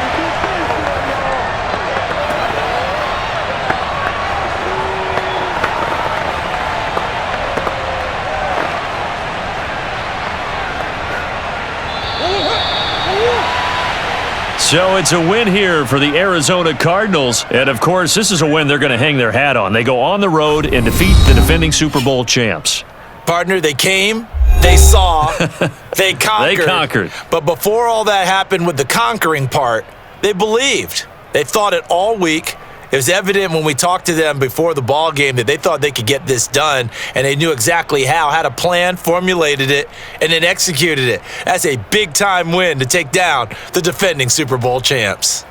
So it's a win here for the Arizona Cardinals. And, of course, this is a win they're going to hang their hat on. They go on the road and defeat the defending Super Bowl champs. Partner, they came, they saw, they conquered. They conquered. But before all that happened with the conquering part, they believed. They thought it all week. It was evident when we talked to them before the ball game that they thought they could get this done, and they knew exactly how, had a plan, formulated it, and then executed it. That's a big-time win to take down the defending Super Bowl champs.